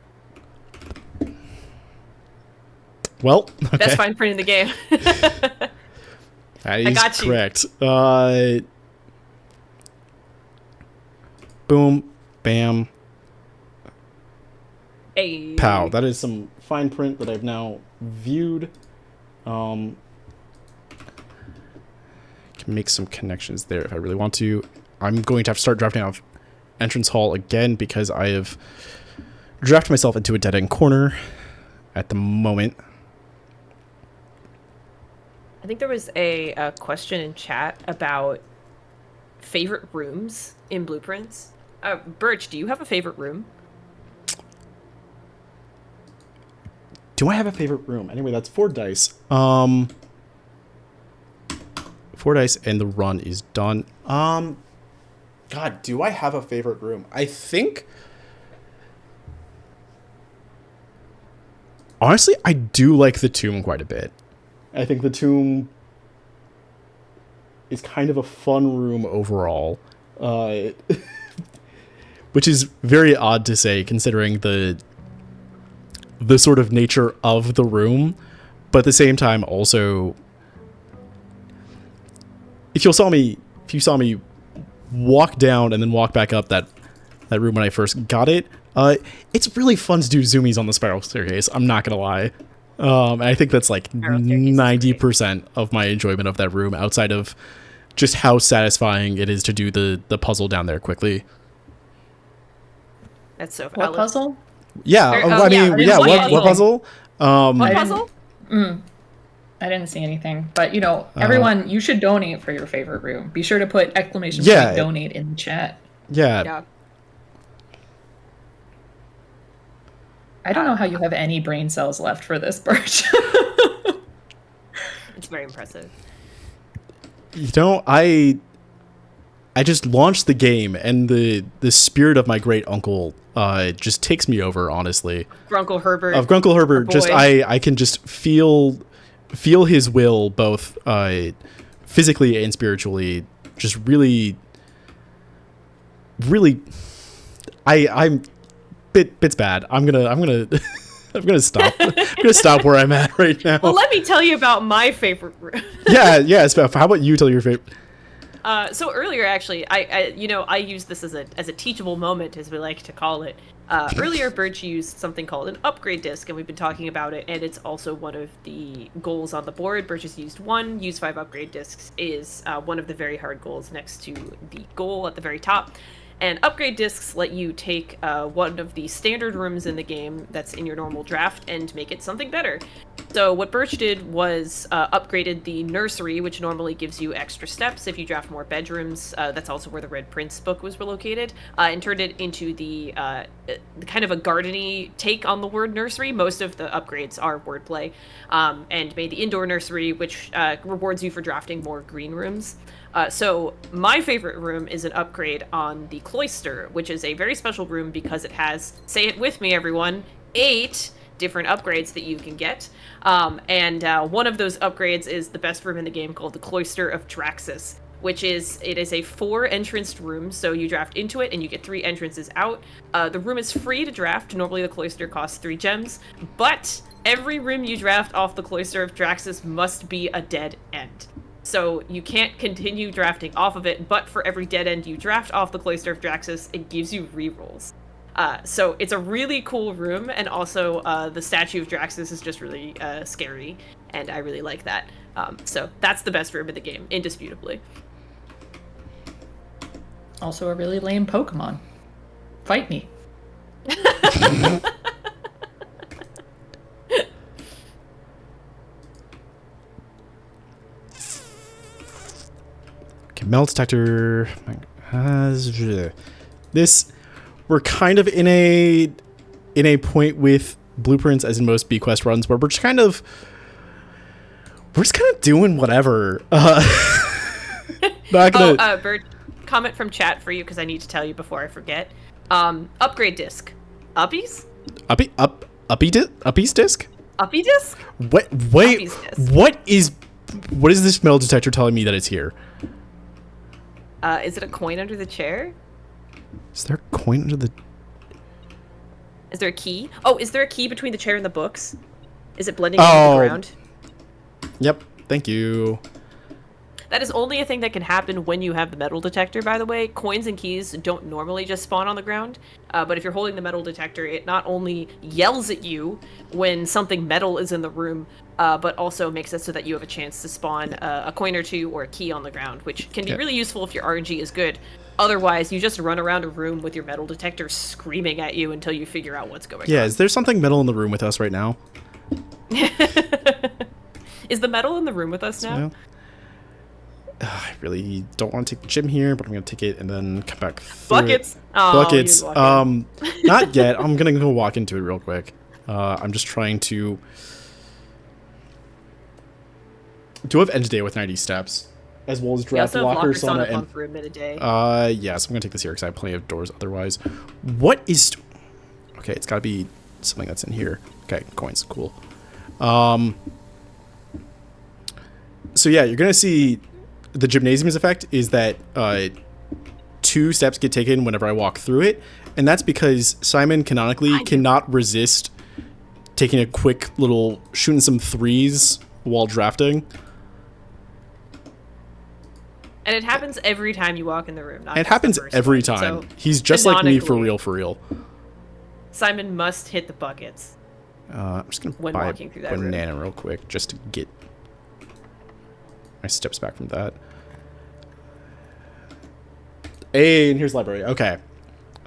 Well, okay. Best fine print in the game. That is correct. Boom, bam, hey. pow. That is some fine print that I've now viewed. Can make some connections there if I really want to. I'm going to have to start drafting out of entrance hall again because I have drafted myself into a dead-end corner at the moment. I think there was a question in chat about favorite rooms in Blueprints. Birch, do you have a favorite room? Do I have a favorite room? Anyway, that's 4 dice. 4 dice and the run is done. God, do I have a favorite room? I think... Honestly, I do like the tomb quite a bit. I think the tomb is kind of a fun room overall, which is very odd to say considering the sort of nature of the room, but at the same time also, if you saw me walk down and then walk back up that room when I first got it, it's really fun to do zoomies on the spiral staircase. I'm not gonna lie. And I think that's like 90% of my enjoyment of that room, outside of just how satisfying it is to do the puzzle down there quickly. That's so What puzzle? Yeah, what puzzle? What puzzle? I didn't see anything, but everyone, you should donate for your favorite room. Be sure to put exclamation point donate in the chat. Yeah. I don't know how you have any brain cells left for this, Birch. It's very impressive. I just launched the game, and the spirit of my great uncle just takes me over, honestly. Grunkle Herbert. Of Grunkle Herbert, just I can just feel his will, both physically and spiritually, just really I'm bit's bad. I'm gonna I'm gonna stop. I'm gonna stop where I'm at right now. Well, let me tell you about my favorite room. yeah, Spef. How about you tell your favorite? So earlier, actually, I used this as a teachable moment, as we like to call it. Earlier, Burtch used something called an upgrade disc, and we've been talking about it, and it's also one of the goals on the board. Burtch has used 5 upgrade discs is one of the very hard goals next to the goal at the very top. And upgrade discs let you take one of the standard rooms in the game that's in your normal draft and make it something better. So what Burtch did was upgraded the nursery, which normally gives you extra steps if you draft more bedrooms. That's also where the Red Prince book was located, and turned it into the kind of a garden-y take on the word nursery. Most of the upgrades are wordplay, and made the indoor nursery, which rewards you for drafting more green rooms. So my favorite room is an upgrade on the Cloister, which is a very special room because it has, say it with me everyone, 8 different upgrades that you can get. And one of those upgrades is the best room in the game called the Cloister of Draxus, which is a 4-entranced room, so you draft into it and you get 3 entrances out. The room is free to draft. Normally the Cloister costs 3 gems, but every room you draft off the Cloister of Draxus must be a dead end. So you can't continue drafting off of it, but for every dead end you draft off the Cloister of Draxus, it gives you rerolls. So it's a really cool room, and also the statue of Draxus is just really scary, and I really like that. So that's the best room in the game, indisputably. Also a really lame Pokemon. Fight me. Okay, metal detector. This, we're kind of in a point with blueprints, as in most BQuest runs, where we're just kind of doing whatever. Not gonna... Bert, comment from chat for you because I need to tell you before I forget. Upgrade disc. Uppies? Uppies disc? Uppy disc? Wait, Uppies disc. What is this metal detector telling me that it's here? Is it a coin under the chair? Is there a coin under the... Is there a key? Oh, is there a key between the chair and the books? Is it blending into the ground? Yep, thank you. That is only a thing that can happen when you have the metal detector, by the way. Coins and keys don't normally just spawn on the ground, but if you're holding the metal detector, it not only yells at you when something metal is in the room, but also makes it so that you have a chance to spawn a coin or 2 or a key on the ground, which can be really useful if your RNG is good. Otherwise, you just run around a room with your metal detector screaming at you until you figure out what's going on. Yeah, is there something metal in the room with us right now? Is the metal in the room with us now? I really don't want to take the gym here, but I'm going to take it and then come back through. Buckets. Buckets. Not yet. I'm going to go walk into it real quick. I'm just trying to... Do have end of day with 90 steps, as well as draft locker sauna and room in a day. Yes, I'm gonna take this here because I have plenty of doors otherwise. What is... Okay, it's gotta be something that's in here. Okay, coins, cool. So yeah, you're gonna see the gymnasium's effect is that 2 steps get taken whenever I walk through it, and that's because Simon canonically cannot resist taking a quick little shooting some 3s while drafting. And it happens every time you walk in the room. It happens every time. So he's just like me for real. Simon must hit the buckets. I'm just going to buy a banana real quick just to get my steps back from that. Hey, and here's library. Okay.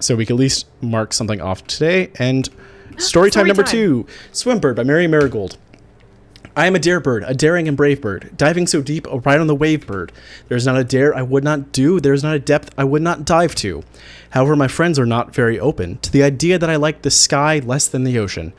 So we can at least mark something off today. And story time number 2. Swimbird by Mary Marigold. I am a dare bird, a daring and brave bird, diving so deep, a ride on the wave bird. There is not a dare I would not do, there is not a depth I would not dive to. However, my friends are not very open to the idea that I like the sky less than the ocean.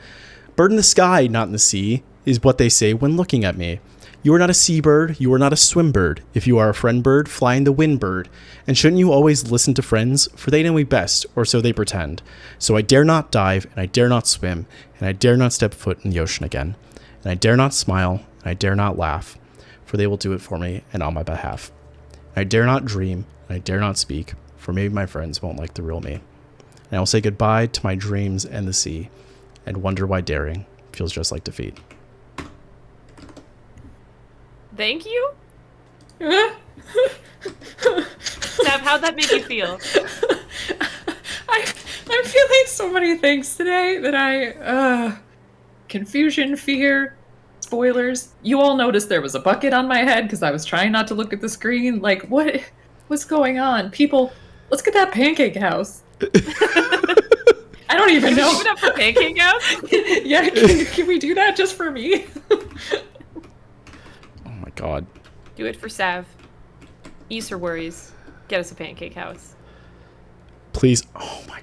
Bird in the sky, not in the sea, is what they say when looking at me. You are not a seabird, you are not a swim bird. If you are a friend bird, fly in the wind bird. And shouldn't you always listen to friends, for they know me best, or so they pretend. So I dare not dive, and I dare not swim, and I dare not step foot in the ocean again. And I dare not smile, and I dare not laugh, for they will do it for me and on my behalf. And I dare not dream, and I dare not speak, for maybe my friends won't like the real me. and I will say goodbye to my dreams and the sea, and wonder why daring feels just like defeat. Thank you? Sav, how'd that make you feel? I'm feeling so many things today that confusion, fear, spoilers. You all noticed there was a bucket on my head because I was trying not to look at the screen. Like, what's going on? People, let's get that pancake house. I don't even know. Keep it up for pancake house? Yeah, can we do that just for me? Oh my god. Do it for Sav. Ease her worries. Get us a pancake house. Please. Oh my.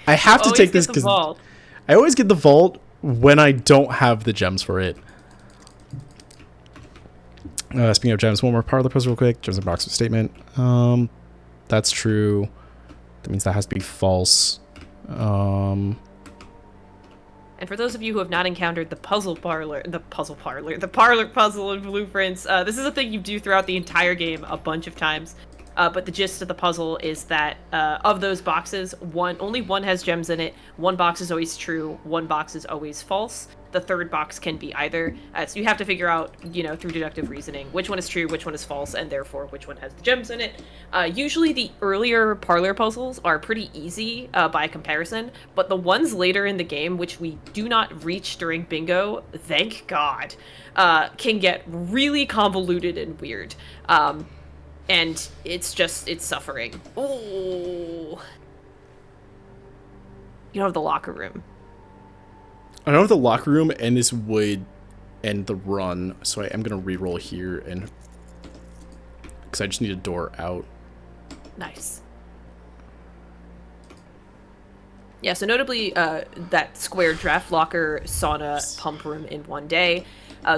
I have to take this because I always get the vault when I don't have the gems for it. Speaking of gems, one more part of the puzzle real quick. Gems in box with statement. That's true. That means that has to be false. And for those of you who have not encountered the parlor puzzle in Blueprints, this is a thing you do throughout the entire game a bunch of times. But the gist of the puzzle is that of those boxes, only one has gems in it. One box is always true. One box is always false. The third box can be either. So you have to figure out, through deductive reasoning, which one is true, which one is false, and therefore which one has the gems in it. Usually the earlier parlor puzzles are pretty easy by comparison, but the ones later in the game, which we do not reach during bingo, thank God, can get really convoluted and weird. And it's suffering. Ooh. You don't have the locker room. I don't have the locker room, and this would end the run, so I am going to reroll here, and because I just need a door out. Nice. Yeah, so notably, that square draft locker, sauna, pump room in one day,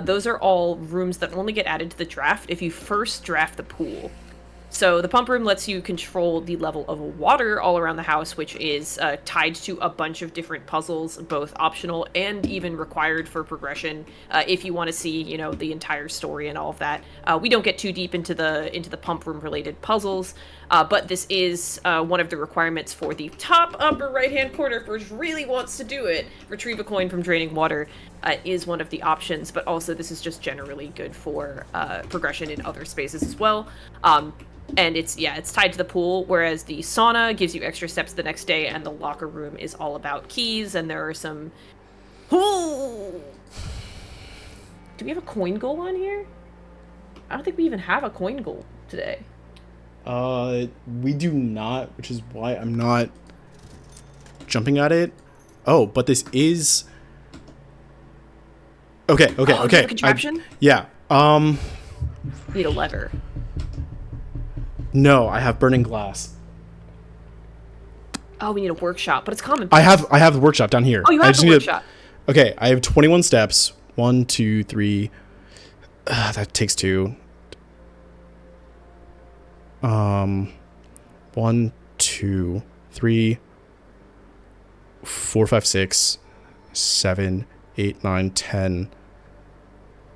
those are all rooms that only get added to the draft if you first draft the pool. So the pump room lets you control the level of water all around the house, which is tied to a bunch of different puzzles, both optional and even required for progression. If you want to see, the entire story and all of that. We don't get too deep into the pump room related puzzles, but this is one of the requirements for the top upper right hand corner. If Burtch really wants to do it, retrieve a coin from draining water. Is one of the options, but also this is just generally good for progression in other spaces as well. And it's tied to the pool, whereas the sauna gives you extra steps the next day, and the locker room is all about keys, and there are some... Ooh! Do we have a coin goal on here? I don't think we even have a coin goal today. We do not, which is why I'm not jumping at it. Oh, but this is... Okay. Do you have a contraption? Yeah. Need a lever. No, I have burning glass. Oh, we need a workshop, but it's common. I have the workshop down here. Oh, you have the workshop. Okay, I have 21 steps. 1, 2, 3. That takes 2. 1, 2, 3, 4, 5, 6, 7, 8, 9, 10,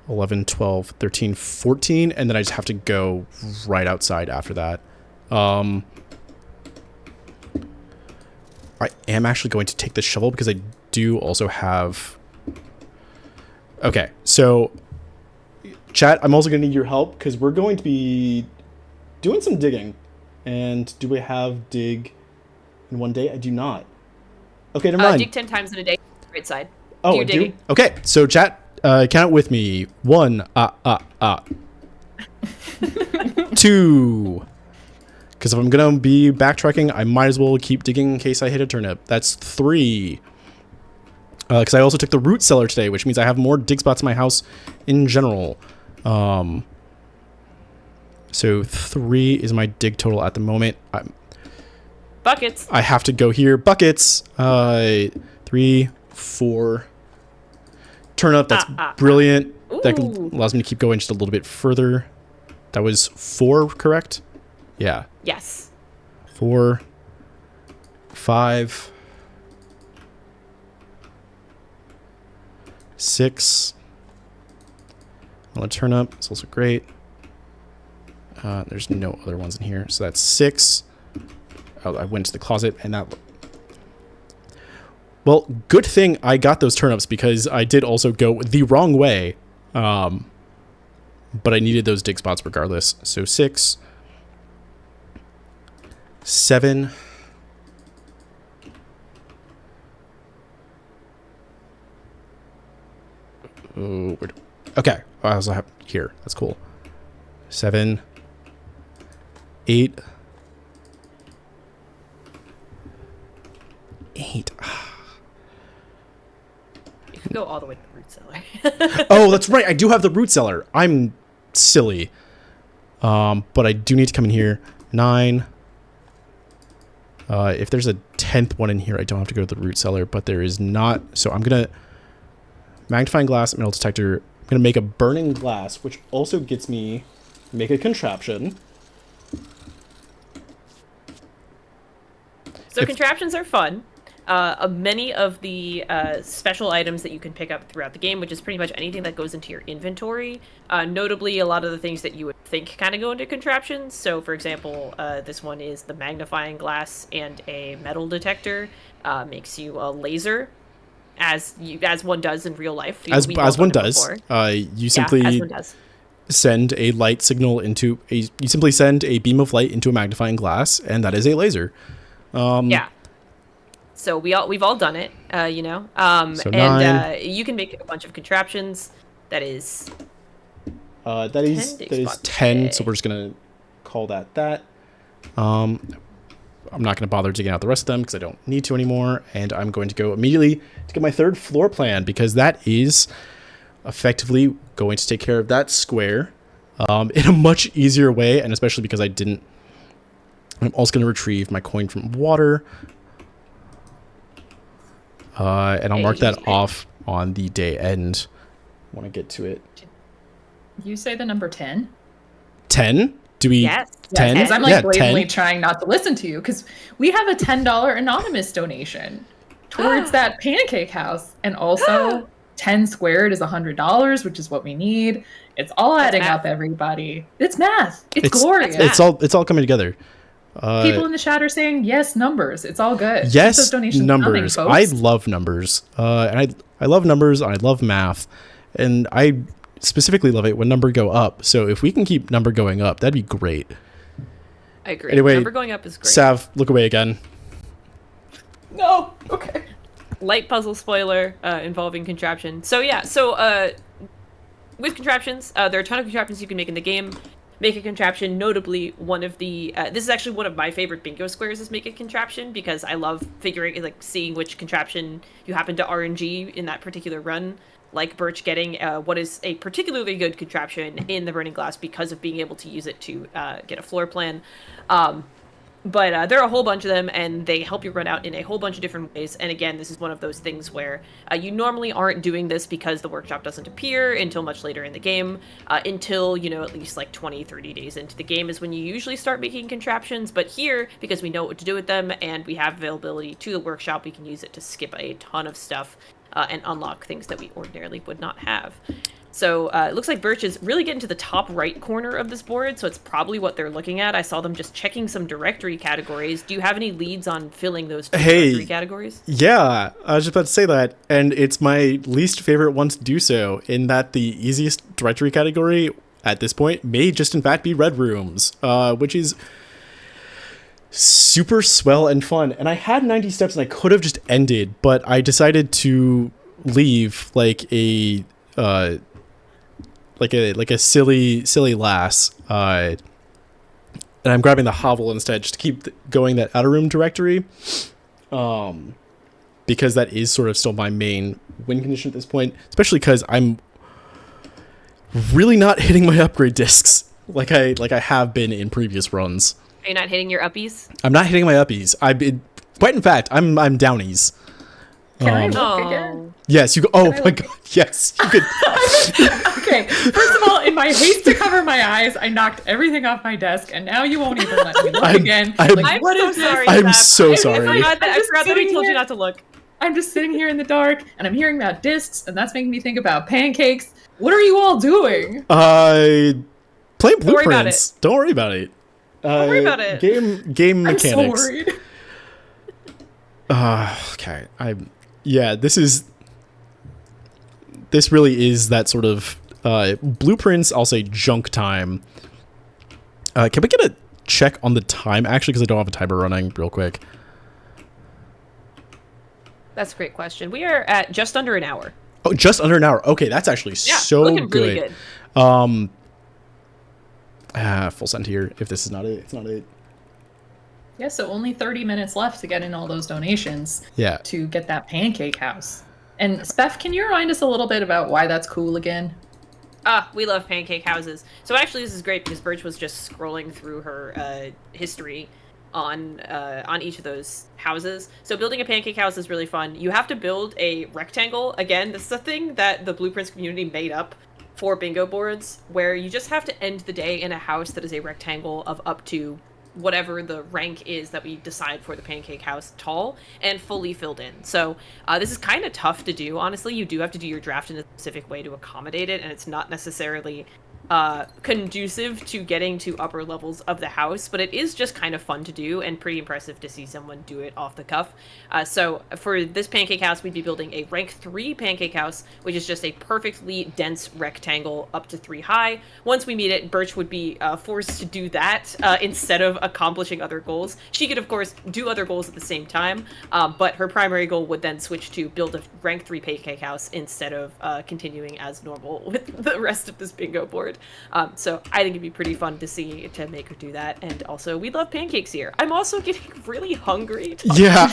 11, 12, 13, 14, and then I just have to go right outside after that. I am actually going to take the shovel because I do also have... Okay, so chat, I'm also going to need your help because we're going to be doing some digging. And do we have dig in one day? I do not. Okay, never mind. Dig 10 times in a day. Right side. Oh, do your digging. Okay, so chat, count with me. 1, 2. Because if I'm going to be backtracking, I might as well keep digging in case I hit a turnip. That's 3. Because I also took the root cellar today, which means I have more dig spots in my house in general. So 3 is my dig total at the moment. Buckets. I have to go here. Buckets. 3, 4. Turnip. That's brilliant. That allows me to keep going just a little bit further. That was 4, correct? Yeah. Yes. 4, 5, 6. Well, a turnip. It's also great. There's no other ones in here. So that's 6. I went to the closet and that... Well, good thing I got those turnips because I did also go the wrong way. But I needed those dig spots regardless. So 6, 7... Oh, okay. I also have here. That's cool. 7, 8, 8. You can go all the way to the root cellar. Oh, that's right. I do have the root cellar. I'm silly. But I do need to come in here. 9. If there's a 10th one in here, I don't have to go to the root cellar, but there is not. So I'm going to magnifying glass, metal detector. I'm going to make a burning glass, which also gets me make a contraption. So contraptions are fun. Many of the special items that you can pick up throughout the game, which is pretty much anything that goes into your inventory. Notably, a lot of the things that you would think kind of go into contraptions. So, for example, this one is the magnifying glass and a metal detector. Makes you a laser, as one does in real life. As one does. You simply send a light signal into you simply send a beam of light into a magnifying glass, and that is a laser. Yeah. So we've all done it, you know. So 9. You can make a bunch of contraptions. That is 10. So we're just gonna call that. I'm not gonna bother digging out the rest of them because I don't need to anymore, and I'm going to go immediately to get my third floor plan because that is effectively going to take care of that square in a much easier way, and especially because I didn't. I'm also going to retrieve my coin from water. And I'll mark that off on the day end when I get to it. You say the number 10? 10? Do we? Yes. 10? Because I'm like blatantly 10. trying not to listen to you because we have a $10 anonymous donation towards that pancake house. And also 10 squared is $100, which is what we need. It's all adding up, everybody. It's math. It's glorious. It's all coming together. People in the chat are saying yes, numbers. It's all good. Yes, numbers. I love numbers. And I love numbers. And I love math. And I specifically love it when number go up. So if we can keep number going up, that'd be great. I agree. Anyway, number going up is great. Sav, look away again. No. Okay. Light puzzle spoiler involving contraption. So yeah, with contraptions, there are a ton of contraptions you can make in the game. Make a contraption, notably one of the this is actually one of my favorite bingo squares is make a contraption because I love seeing which contraption you happen to RNG in that particular run, like Burtch getting what is a particularly good contraption in the burning glass because of being able to use it to get a floor plan. But there are a whole bunch of them, and they help you run out in a whole bunch of different ways. And again, this is one of those things where you normally aren't doing this because the workshop doesn't appear until much later in the game. Until, at least like 20, 30 days into the game is when you usually start making contraptions. But here, because we know what to do with them, and we have availability to the workshop, we can use it to skip a ton of stuff and unlock things that we ordinarily would not have. So it looks like Burtch is really getting to the top right corner of this board, so it's probably what they're looking at. I saw them just checking some directory categories. Do you have any leads on filling those directory categories? Yeah, I was just about to say that, and it's my least favorite one to do so, in that the easiest directory category at this point may just in fact be red rooms, which is super swell and fun. And I had 90 steps and I could have just ended, but I decided to leave like a silly lass, and I'm grabbing the hovel instead just to keep going that outer room directory, because that is sort of still my main win condition at this point, especially because I'm really not hitting my upgrade discs like I have been in previous runs. Are you not hitting your uppies? I'm not hitting my uppies. Quite in fact, I'm downies. Can I look again? Yes, you go. Oh my god, yes, you could. Okay, first of all, in my haste to cover my eyes, I knocked everything off my desk, and now you won't even let me look again. I'm so sorry. I'm so sorry. I forgot that I told you not to look. I'm just sitting here in the dark, and I'm hearing about discs, and that's making me think about pancakes. What are you all doing? Playing Don't worry about blueprints. Don't worry about it. Don't worry about it. Game mechanics. I'm so worried. Okay. This really is that sort of blueprints, I'll say junk time. Can we get a check on the time, actually, because I don't have a timer running real quick? That's a great question. We are at just under an hour. Oh, just under an hour. Okay, that's actually so looking good. Really good. Full send here. If this is not it, it's not it. Yeah, so only 30 minutes left to get in all those donations. Yeah. To get that pancake house. And Spef, can you remind us a little bit about why that's cool again? We love pancake houses. So actually, this is great because Burtch was just scrolling through her history on each of those houses. So building a pancake house is really fun. You have to build a rectangle. Again, this is a thing that the Blueprints community made up for bingo boards, where you just have to end the day in a house that is a rectangle of up to whatever the rank is that we decide for the pancake house, tall and fully filled in. So this is kind of tough to do, honestly. You do have to do your draft in a specific way to accommodate it, and it's not necessarily conducive to getting to upper levels of the house, but it is just kind of fun to do and pretty impressive to see someone do it off the cuff. So for this pancake house, we'd be building a rank 3 pancake house, which is just a perfectly dense rectangle up to 3 high. Once we meet it, Burtch would be forced to do that instead of accomplishing other goals. She could, of course, do other goals at the same time, but her primary goal would then switch to build a rank 3 pancake house instead of continuing as normal with the rest of this bingo board. So I think it'd be pretty fun to make her do that, and also we love pancakes here. I'm also getting really hungry. Yeah,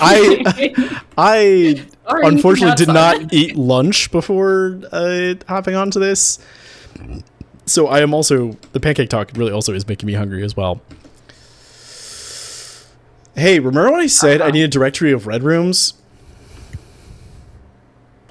I unfortunately did not eat lunch before hopping onto this, so I am also, the pancake talk really also is making me hungry as well. Hey, remember when I said I need a directory of red rooms?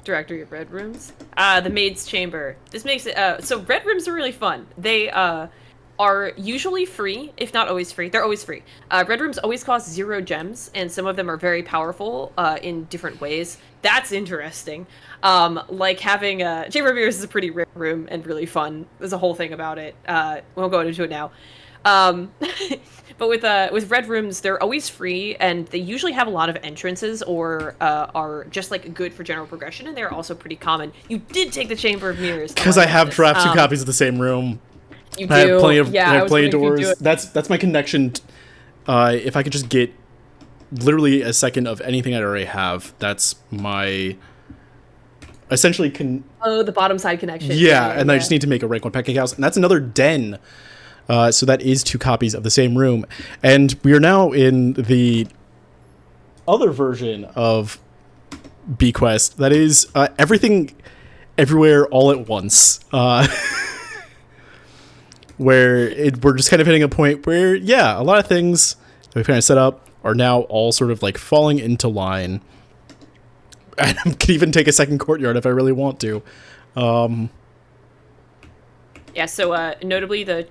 Directory of red rooms. The maid's chamber. This makes it so red rooms are really fun. They are usually free, if not always free. They're always free. Red rooms always cost 0 gems, and some of them are very powerful in different ways. That's interesting. Like having a Chamber of Mirrors is a pretty rare room and really fun. There's a whole thing about it. We won't go into it now. But with red rooms, they're always free, and they usually have a lot of entrances, or are just like good for general progression, and they're also pretty common. You did take the Chamber of Mirrors because I have draft 2 copies of the same room. You do. I have plenty of, yeah, I have plenty of doors. That's my connection. If I could just get literally a second of anything I already have, that's my essentially the bottom side connection. Yeah, and I just need to make a rank 1 pancake house, and that's another den. So that is 2 copies of the same room. And we are now in the other version of BQuest. That is everything, everywhere, all at once. Where we're just kind of hitting a point where, yeah, a lot of things that we kind of set up are now all sort of like falling into line. And I could even take a second courtyard if I really want to. Yeah, so notably the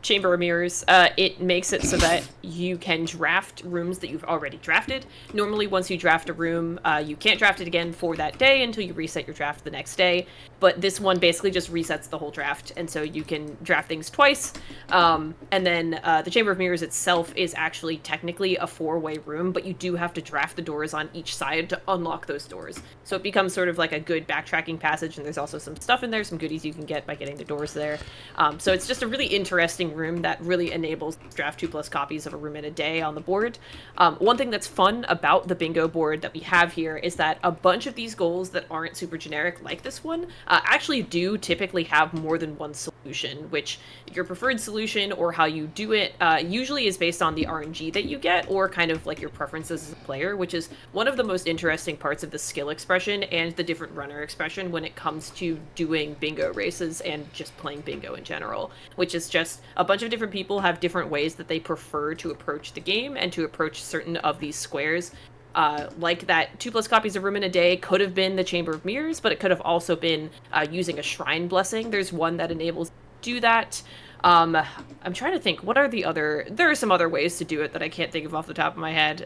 Chamber of Mirrors, it makes it so that you can draft rooms that you've already drafted. Normally, once you draft a room, you can't draft it again for that day until you reset your draft the next day. But this one basically just resets the whole draft, and so you can draft things twice. And then the Chamber of Mirrors itself is actually technically a 4-way room, but you do have to draft the doors on each side to unlock those doors. So it becomes sort of like a good backtracking passage, and there's also some stuff in there, some goodies you can get by getting the doors there. So it's just a really interesting room that really enables draft 2+ copies of a room in a day on the board. One thing that's fun about the bingo board that we have here is that a bunch of these goals that aren't super generic like this one actually do typically have more than one solution, which your preferred solution or how you do it usually is based on the RNG that you get, or kind of like your preferences as a player, which is one of the most interesting parts of the skill expression and the different runner expression when it comes to doing bingo races and just playing bingo in general, which is just a bunch of different people have different ways that they prefer to approach the game and to approach certain of these squares. Like that 2+ copies of room in a day could have been the Chamber of Mirrors, but it could have also been using a Shrine Blessing. There's one that enables do that. I'm trying to think, what are the other... There are some other ways to do it that I can't think of off the top of my head.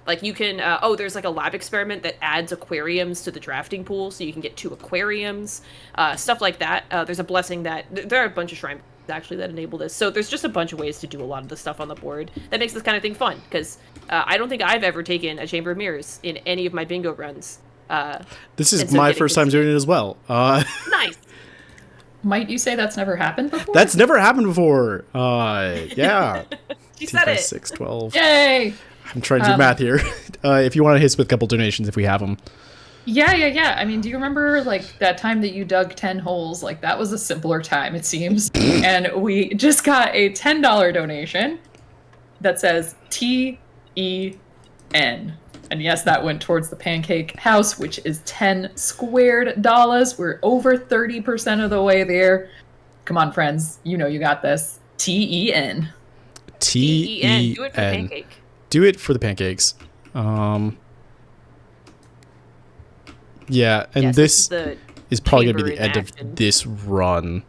Like you can... there's like a lab experiment that adds aquariums to the drafting pool, so you can get 2 aquariums. Stuff like that. There's a blessing that... There are a bunch of shrine actually that enable this. So there's just a bunch of ways to do a lot of the stuff on the board that makes this kind of thing fun, because I don't think I've ever taken a Chamber of Mirrors in any of my bingo runs. This is my first time doing it as well. Nice. Might you say that's never happened before? That's never happened before. Yeah. She said it. 6, 12. Yay! I'm trying to do math here. If you want to hit us with a couple donations, if we have them. Yeah. I mean, do you remember like that time that you dug 10 holes? Like that was a simpler time, it seems. And we just got a $10 donation that says TEN. And yes, that went towards the pancake house, which is 10 squared dollars. We're over 30% of the way there. Come on, friends. You know you got this. TEN. TEN. Do it for the pancake. Do it for the pancakes. Yeah, and this is probably going to be the end of this run.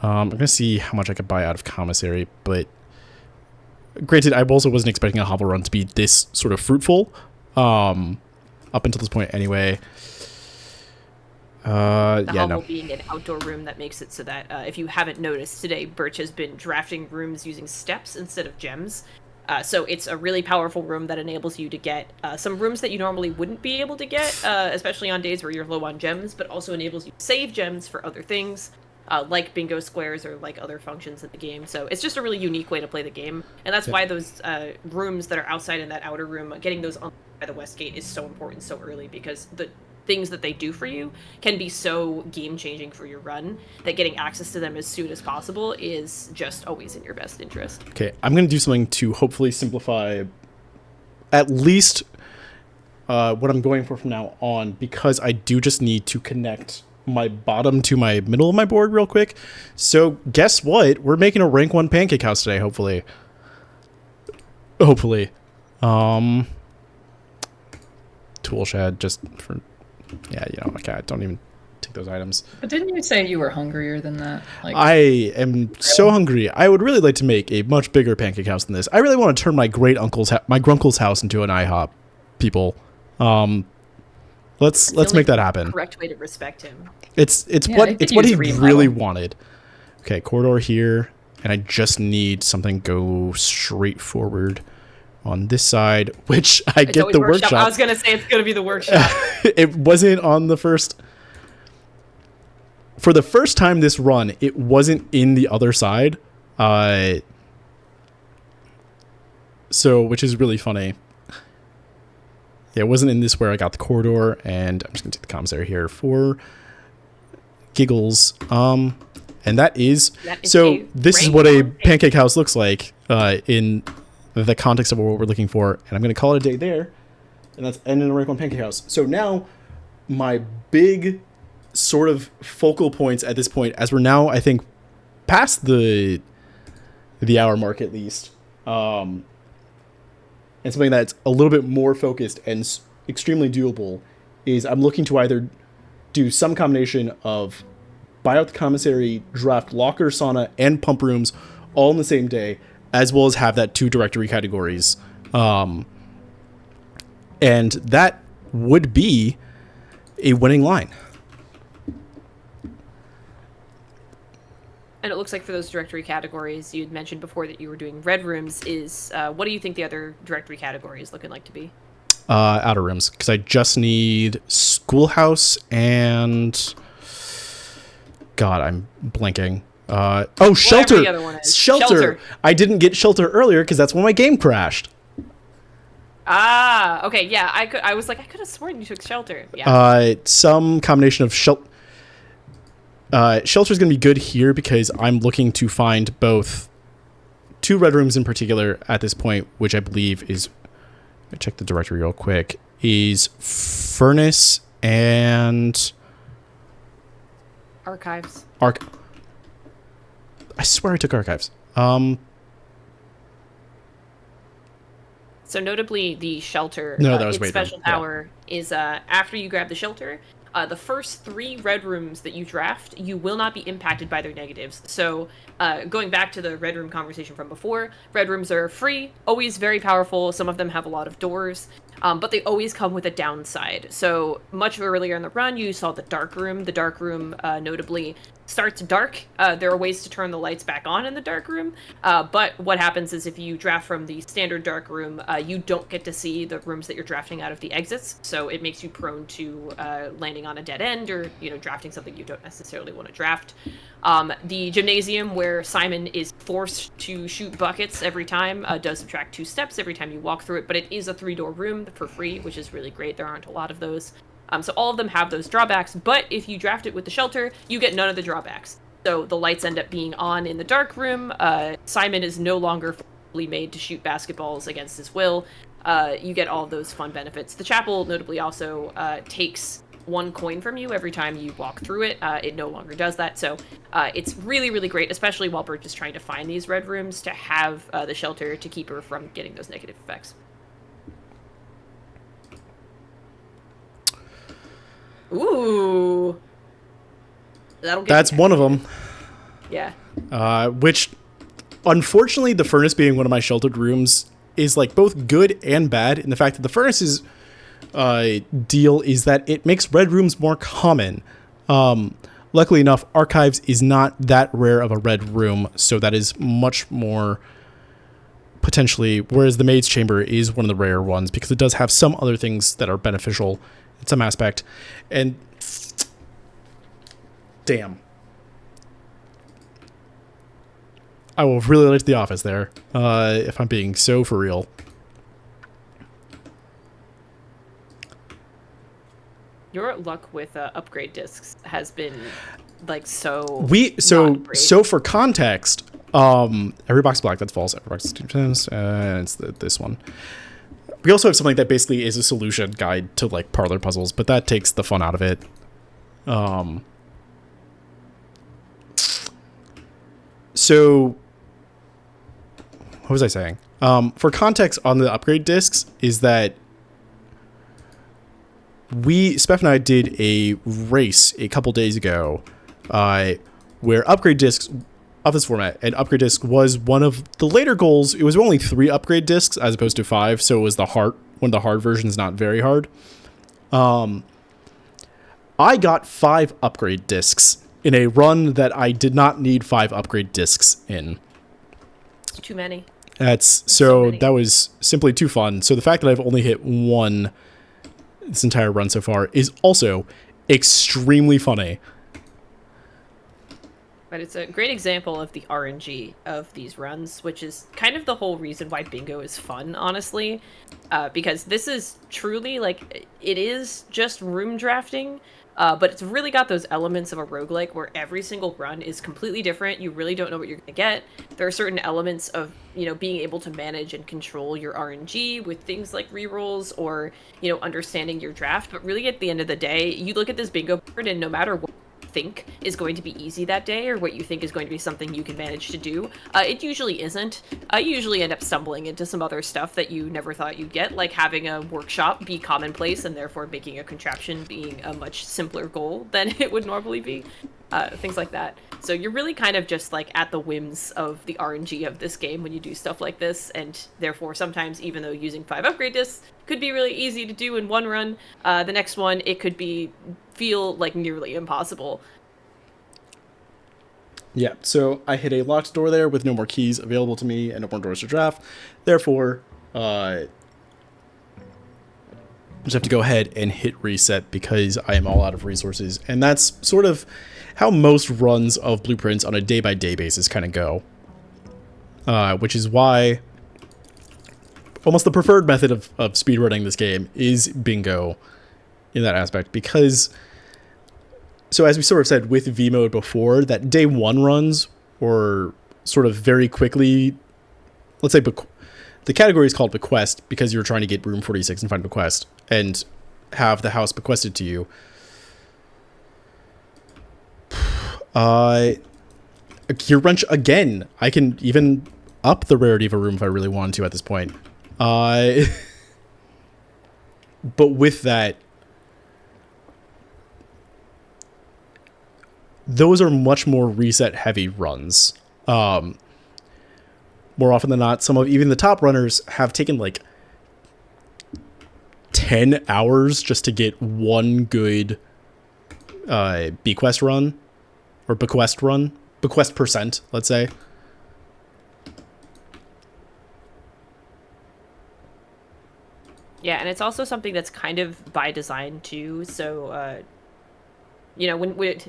I'm going to see how much I could buy out of commissary, but granted, I also wasn't expecting a hovel run to be this sort of fruitful up until this point anyway. The hovel being an outdoor room that makes it so that, if you haven't noticed today, Burtch has been drafting rooms using steps instead of gems. So it's a really powerful room that enables you to get some rooms that you normally wouldn't be able to get, especially on days where you're low on gems, but also enables you to save gems for other things, like bingo squares or like other functions in the game. So it's just a really unique way to play the game, and that's why those rooms that are outside in that outer room, getting those on by the west gate is so important so early, because the things that they do for you can be so game-changing for your run that getting access to them as soon as possible is just always in your best interest. Okay, I'm going to do something to hopefully simplify at least what I'm going for from now on, because I do just need to connect my bottom to my middle of my board real quick. So guess what? We're making a rank 1 pancake house today, hopefully. Tool shed just for... Yeah, you know, okay, I don't even take those items. But didn't you say you were hungrier than that? Like, I am so hungry. I would really like to make a much bigger pancake house than this. I really want to turn my my grunkle's house into an IHOP, people. Let's make that happen. Correct way to respect him. It's what he really wanted. Okay, corridor here, and I just need something go straight forward on this side, which I get the workshop. I was gonna say it's gonna be the workshop. It wasn't on the first. For the first time this run, it wasn't in the other side. So, which is really funny. Yeah, it wasn't in this where I got the corridor, and I'm just gonna take the commissary here for giggles. And that is so. This is what a pancake house looks like in the context of what we're looking for, and I'm going to call it a day there, and that's end in a rank 1 pancake house. So now my big sort of focal points at this point, as we're now, I think, past the hour mark at least, and something that's a little bit more focused and extremely doable, is I'm looking to either do some combination of buy out the commissary, draft locker, sauna, and pump rooms all in the same day, as well as have that 2 directory categories. And that would be a winning line. And it looks like for those directory categories, you'd mentioned before that you were doing red rooms. What do you think the other directory category is looking like to be? Outer rooms, because I just need schoolhouse and... God, I'm blanking. Shelter. The other one is. Shelter. I didn't get shelter earlier because that's when my game crashed. Ah, okay, yeah. I was like, I could have sworn you took shelter. Yeah. Some combination of shelter is going to be good here because I'm looking to find both 2 red rooms in particular at this point, which I believe is. Let me check the directory real quick. Is furnace and archives. I swear I took archives. So notably, the shelter, no, that was its special power is after you grab the shelter, the first 3 red rooms that you draft, you will not be impacted by their negatives. So going back to the red room conversation from before, red rooms are free, always very powerful. Some of them have a lot of doors, but they always come with a downside. So much earlier in the run, you saw the dark room. The dark room, notably, starts dark, there are ways to turn the lights back on in the dark room. But what happens is if you draft from the standard dark room, you don't get to see the rooms that you're drafting out of the exits. So it makes you prone to landing on a dead end or, drafting something you don't necessarily want to draft. The gymnasium, where Simon is forced to shoot buckets every time, does subtract 2 steps every time you walk through it, but it is a 3-door room for free, which is really great. There aren't a lot of those. So all of them have those drawbacks, but if you draft it with the shelter, you get none of the drawbacks. So the lights end up being on in the dark room. Simon is no longer fully made to shoot basketballs against his will. You get all of those fun benefits. The chapel, notably, also takes 1 coin from you every time you walk through it. It no longer does that. So it's really, really great, especially while Burtch is trying to find these red rooms, to have the shelter to keep her from getting those negative effects. Ooh. That's one of them. Yeah. Which, unfortunately, the furnace being one of my sheltered rooms is like both good and bad in the fact that the furnace's deal is that it makes red rooms more common. Luckily enough, Archives is not that rare of a red room, so that is much more potentially, whereas the Maid's Chamber is one of the rare ones because it does have some other things that are beneficial in some aspect. And damn, I will really like The Office there, if I'm being so for real. Your luck with upgrade discs has been like so. So for context, every box black, that's false. Every box is 2 and it's this one. We also have something that basically is a solution guide to like parlor puzzles, but that takes the fun out of it. So what was I saying? For context on the upgrade discs is that spef and I did a race a couple days ago, where upgrade discs of this format, and upgrade disc was one of the later goals. It was only 3 upgrade discs as opposed to 5, so it was one of the hard versions, not very hard. I got 5 upgrade discs in a run that I did not need 5 upgrade discs in. Too many. That was simply too fun. So the fact that I've only hit 1 this entire run so far is also extremely funny. But it's a great example of the RNG of these runs, which is kind of the whole reason why bingo is fun, honestly. Because this is truly, like, it is just room drafting, but it's really got those elements of a roguelike where every single run is completely different. You really don't know what you're going to get. There are certain elements of, being able to manage and control your RNG with things like rerolls or, understanding your draft. But really, at the end of the day, you look at this bingo board, and no matter what think is going to be easy that day or what you think is going to be something you can manage to do, it usually isn't. You usually end up stumbling into some other stuff that you never thought you'd get, like having a workshop be commonplace and therefore making a contraption being a much simpler goal than it would normally be. Things like that. So you're really kind of just like at the whims of the RNG of this game when you do stuff like this, and therefore sometimes, even though using 5 upgrade discs could be really easy to do in one run, the next one it could feel like nearly impossible. Yeah, so I hit a locked door there with no more keys available to me and no more doors to draft. Therefore, I just have to go ahead and hit reset because I am all out of resources. And that's sort of how most runs of Blueprints on a day-by-day basis kind of go. Which is why almost the preferred method of speedrunning this game is bingo in that aspect. Because, so as we sort of said with V mode before, that day 1 runs or sort of very quickly, let's say the category is called bequest because you're trying to get room 46 and find bequest and have the house bequested to you. Gear wrench again. I can even up the rarity of a room if I really wanted to at this point. But with that, those are much more reset heavy runs. More often than not, some of even the top runners have taken like 10 hours just to get one good bequest run. or bequest percent, let's say. Yeah, and it's also something that's kind of by design too. So, when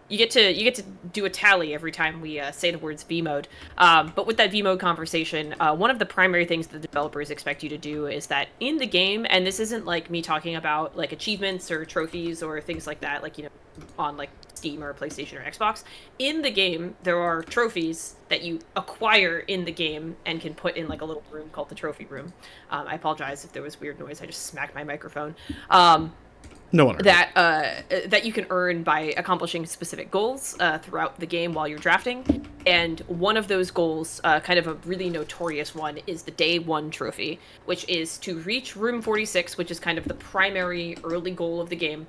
you get to do a tally every time we say the words V mode. But with that V mode conversation, one of the primary things the developers expect you to do is that in the game, and this isn't like me talking about like achievements or trophies or things like that, like on like Steam or PlayStation or Xbox. In the game, there are trophies that you acquire in the game and can put in like a little room called the trophy room. I apologize if there was weird noise. I just smacked my microphone. No one. That you can earn by accomplishing specific goals throughout the game while you're drafting. And one of those goals, kind of a really notorious one, is the Day 1 trophy, which is to reach Room 46, which is kind of the primary early goal of the game,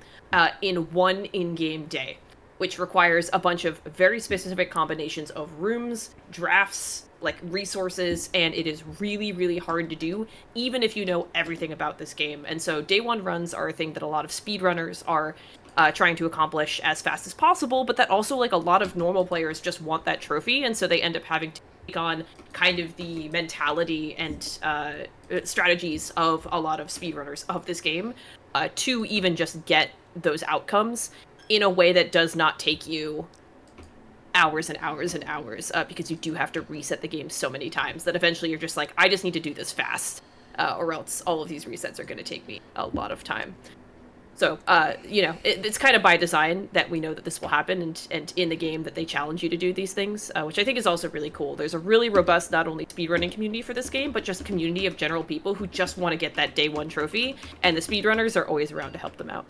in one in-game day, which requires a bunch of very specific combinations of rooms, drafts, like resources, and it is really, really hard to do, even if you know everything about this game. And so Day 1 runs are a thing that a lot of speedrunners are trying to accomplish as fast as possible, but that also, like, a lot of normal players just want that trophy, and so they end up having to take on kind of the mentality and strategies of a lot of speedrunners of this game to even just get those outcomes in a way that does not take you hours and hours and hours, because you do have to reset the game so many times that eventually you're just like, I just need to do this fast, or else all of these resets are going to take me a lot of time. So, it's kind of by design that we know that this will happen, and in the game that they challenge you to do these things, which I think is also really cool. There's a really robust, not only speedrunning community for this game, but just community of general people who just want to get that Day 1 trophy, and the speedrunners are always around to help them out.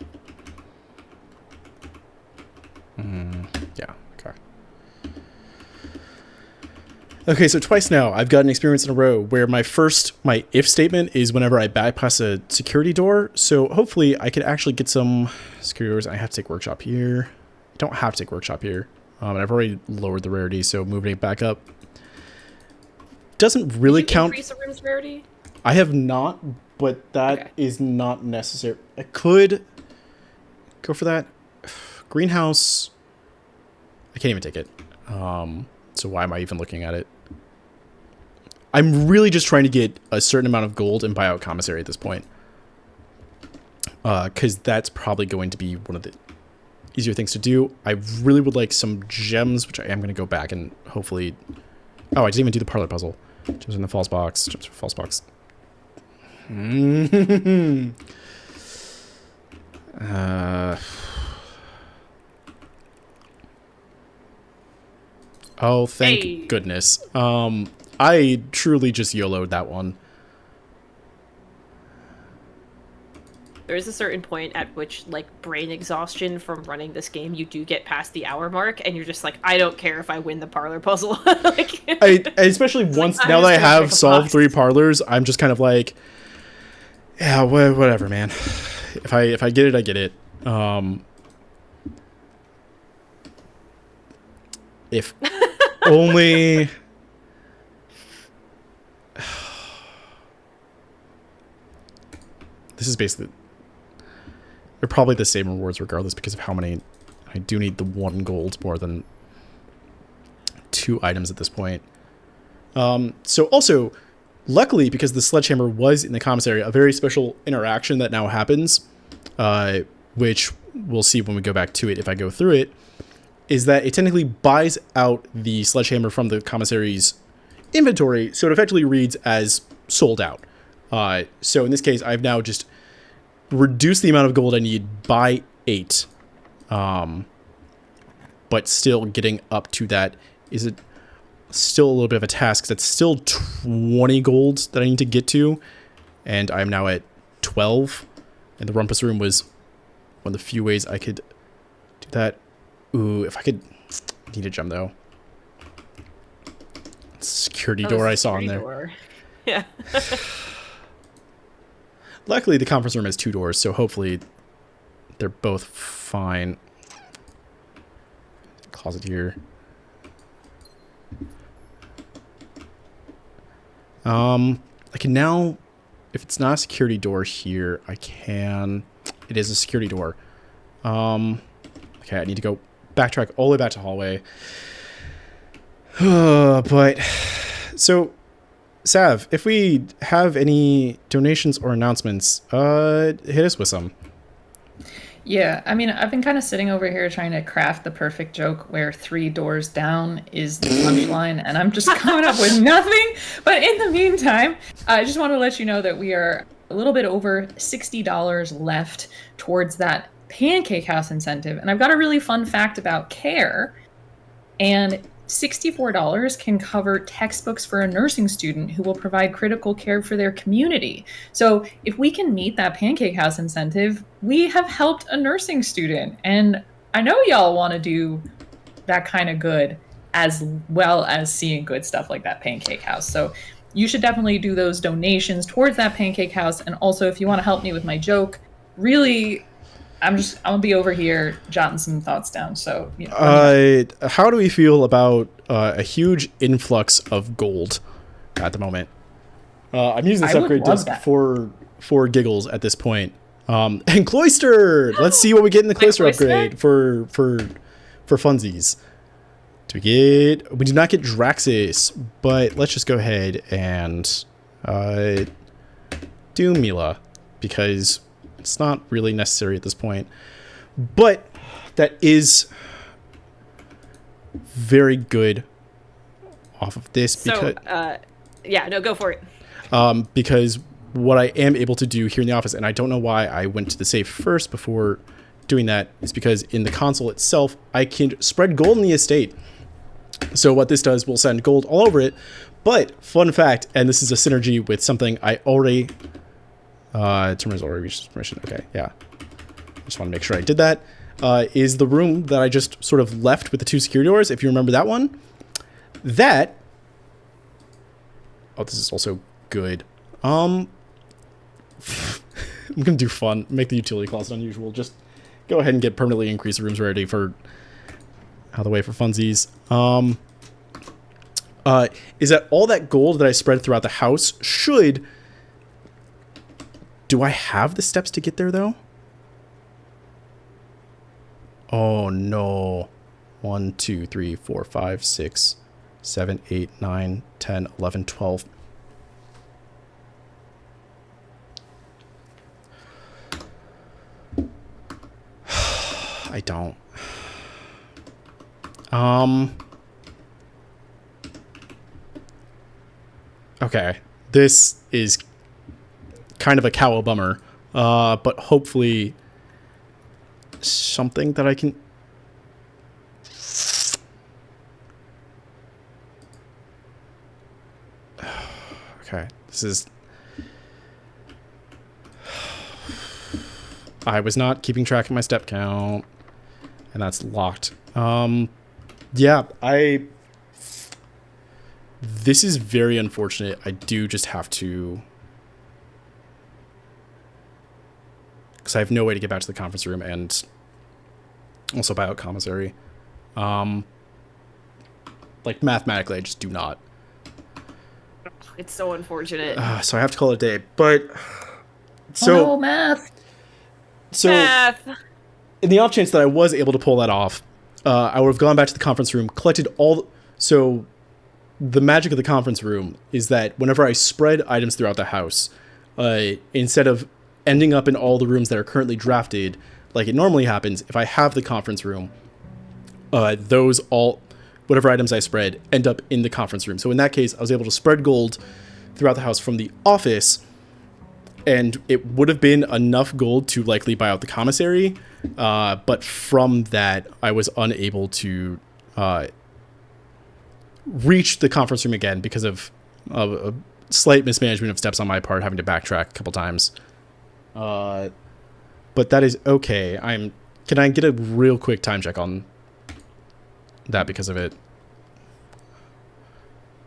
Yeah, okay. Okay, so twice now I've got an experience in a row where my if statement is whenever I bypass a security door. So hopefully I could actually get some security doors. I have to take workshop here. I don't have to take workshop here. And I've already lowered the rarity, so moving it back up doesn't really count. Did you increase the room's rarity? I have not, but that is not necessary. I could go for that. Greenhouse, I can't even take it. So why am I even looking at it? I'm really just trying to get a certain amount of gold and buy out commissary at this point. Because that's probably going to be one of the easier things to do. I really would like some gems, which I am going to go back and hopefully... Oh, I didn't even do the parlor puzzle. Gems in the false box. Gems for false box. Oh, thank goodness. I truly just YOLO'd that one. There is a certain point at which, like, brain exhaustion from running this game, you do get past the hour mark, and you're just like, I don't care if I win the parlor puzzle. Like, especially once, now that I have solved 3 parlors, I'm just kind of like, yeah, whatever, man. If I get it, I get it. If only... This is basically... They're probably the same rewards regardless because of how many... I do need the 1 gold more than 2 items at this point. So also, luckily, because the sledgehammer was in the commissary, a very special interaction that now happens, which we'll see when we go back to it if I go through it, is that it technically buys out the sledgehammer from the commissary's inventory, so it effectively reads as sold out. So in this case, I've now just reduced the amount of gold I need by 8. But still getting up to that is it still a little bit of a task. That's still 20 gold that I need to get to, and I'm now at 12. And the rumpus room was one of the few ways I could do that. Ooh, if I could... Need a gem, though. Security door I saw in there. Door. Yeah. Luckily, the conference room has 2 doors, so hopefully they're both fine. Closet here. I can now... If it's not a security door here, I can... It is a security door. Okay, I need to go backtrack all the way back to hallway. But so, Sav, if we have any donations or announcements, hit us with some. Yeah, I mean, I've been kind of sitting over here trying to craft the perfect joke where 3 doors down is the punchline, and I'm just coming up with nothing. But in the meantime, I just want to let you know that we are a little bit over $60 left towards that Pancake House incentive. And I've got a really fun fact about CARE. And $64 can cover textbooks for a nursing student who will provide critical care for their community. So if we can meet that Pancake House incentive, we have helped a nursing student. And I know y'all want to do that kind of good as well as seeing good stuff like that Pancake House. So you should definitely do those donations towards that Pancake House. And also, if you want to help me with my joke, really, I'm gonna be over here jotting some thoughts down. So, how do we feel about a huge influx of gold at the moment? I'm using this upgrade disc for giggles at this point. And Cloistered. Let's see what we get in the Cloister upgrade for funsies. We do not get Draxus, but let's just go ahead and do Mila, because it's not really necessary at this point. But that is very good off of this. Because, yeah, no, go for it. Because what I am able to do here in the office, and I don't know why I went to the safe first before doing that, is because in the console itself, I can spread gold in the estate. So what this does will send gold all over it. But fun fact, and this is a synergy with something I already terminals already reached permission. Okay, yeah. I just want to make sure I did that. Is the room that I just sort of left with the 2 security doors, if you remember that one. That this is also good. I'm gonna do fun. Make the utility closet unusual. Just go ahead and get permanently increased rooms rarity for out of the way for funsies. Is that all that gold that I spread throughout the house should... Do I have the steps to get there, though? Oh, no. 1, 2, 3, 4, 5, 6, 7, 8, 9, 10, 11, 12. I don't. Okay. This is kind of a cow bummer. But hopefully something that I can... Okay. This is... I was not keeping track of my step count. And that's locked. Yeah, this is very unfortunate. I do just have to... Because I have no way to get back to the conference room and also buy out commissary. Like, mathematically, I just do not. It's so unfortunate. So I have to call it a day. But... So, math! So, math! In the off chance that I was able to pull that off, I would have gone back to the conference room, collected all... So, the magic of the conference room is that whenever I spread items throughout the house, instead of ending up in all the rooms that are currently drafted, like it normally happens, if I have the conference room, whatever items I spread end up in the conference room. So in that case, I was able to spread gold throughout the house from the office, and it would have been enough gold to likely buy out the commissary, but from that, I was unable to reach the conference room again because of a slight mismanagement of steps on my part, having to backtrack a couple times. But that is okay. Can I get a real quick time check on that because of it?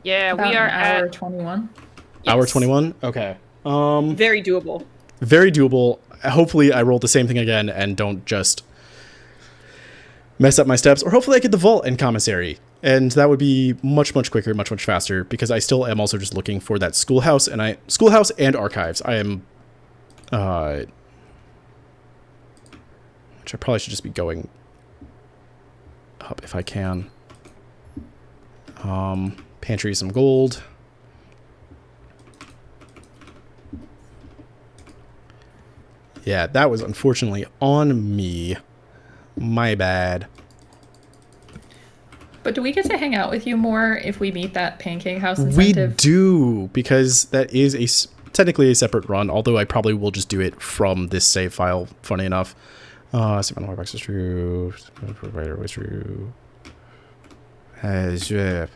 Yeah, About we are hour at 21. Yes. Hour 21? Okay. Very doable. Very doable. Hopefully I roll the same thing again and don't just mess up my steps, or hopefully I get the vault and commissary. And that would be much, much quicker, much, much faster, because I still am also just looking for that schoolhouse and archives. I am, which I probably should just be going up if I can. Pantry, some gold. Yeah, that was unfortunately on me. My bad. But do we get to hang out with you more if we meet that pancake house incentive? We do, because that is technically a separate run, although I probably will just do it from this save file, funny enough. Save on the box is true. Provider was true. Yeah,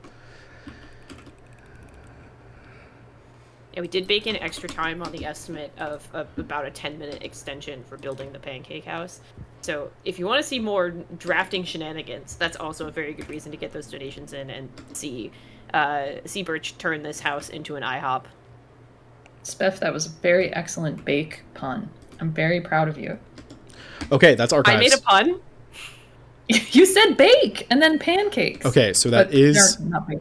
we did bake in extra time on the estimate of about a 10-minute extension for building the pancake house. So if you want to see more drafting shenanigans, that's also a very good reason to get those donations in and see Birch turn this house into an IHOP. Spef, that was a very excellent bake pun. I'm very proud of you. Okay, that's archives. I made a pun? You said bake and then pancakes. Okay, so that is... not bake.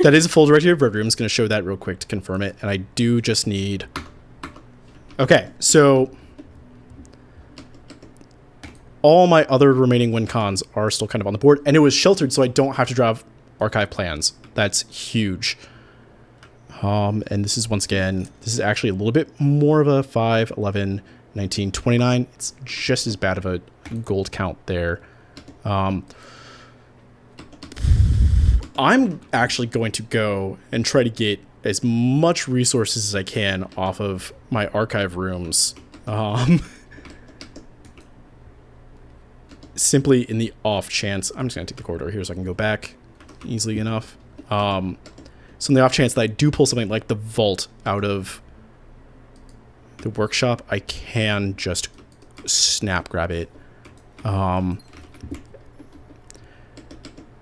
That is a full directory of red rooms. Going to show that real quick to confirm it. And I do just need... Okay, so... all my other remaining win cons are still kind of on the board. And it was sheltered, so I don't have to draw archive plans. That's huge. And this is, once again, this is actually a little bit more of a 5, 11, 19, 29. It's just as bad of a gold count there. I'm actually going to go and try to get as much resources as I can off of my archive rooms. Simply in the off chance, I'm just going to take the corridor here so I can go back easily enough. So in the off chance that I do pull something like the vault out of the workshop, I can just snap grab it.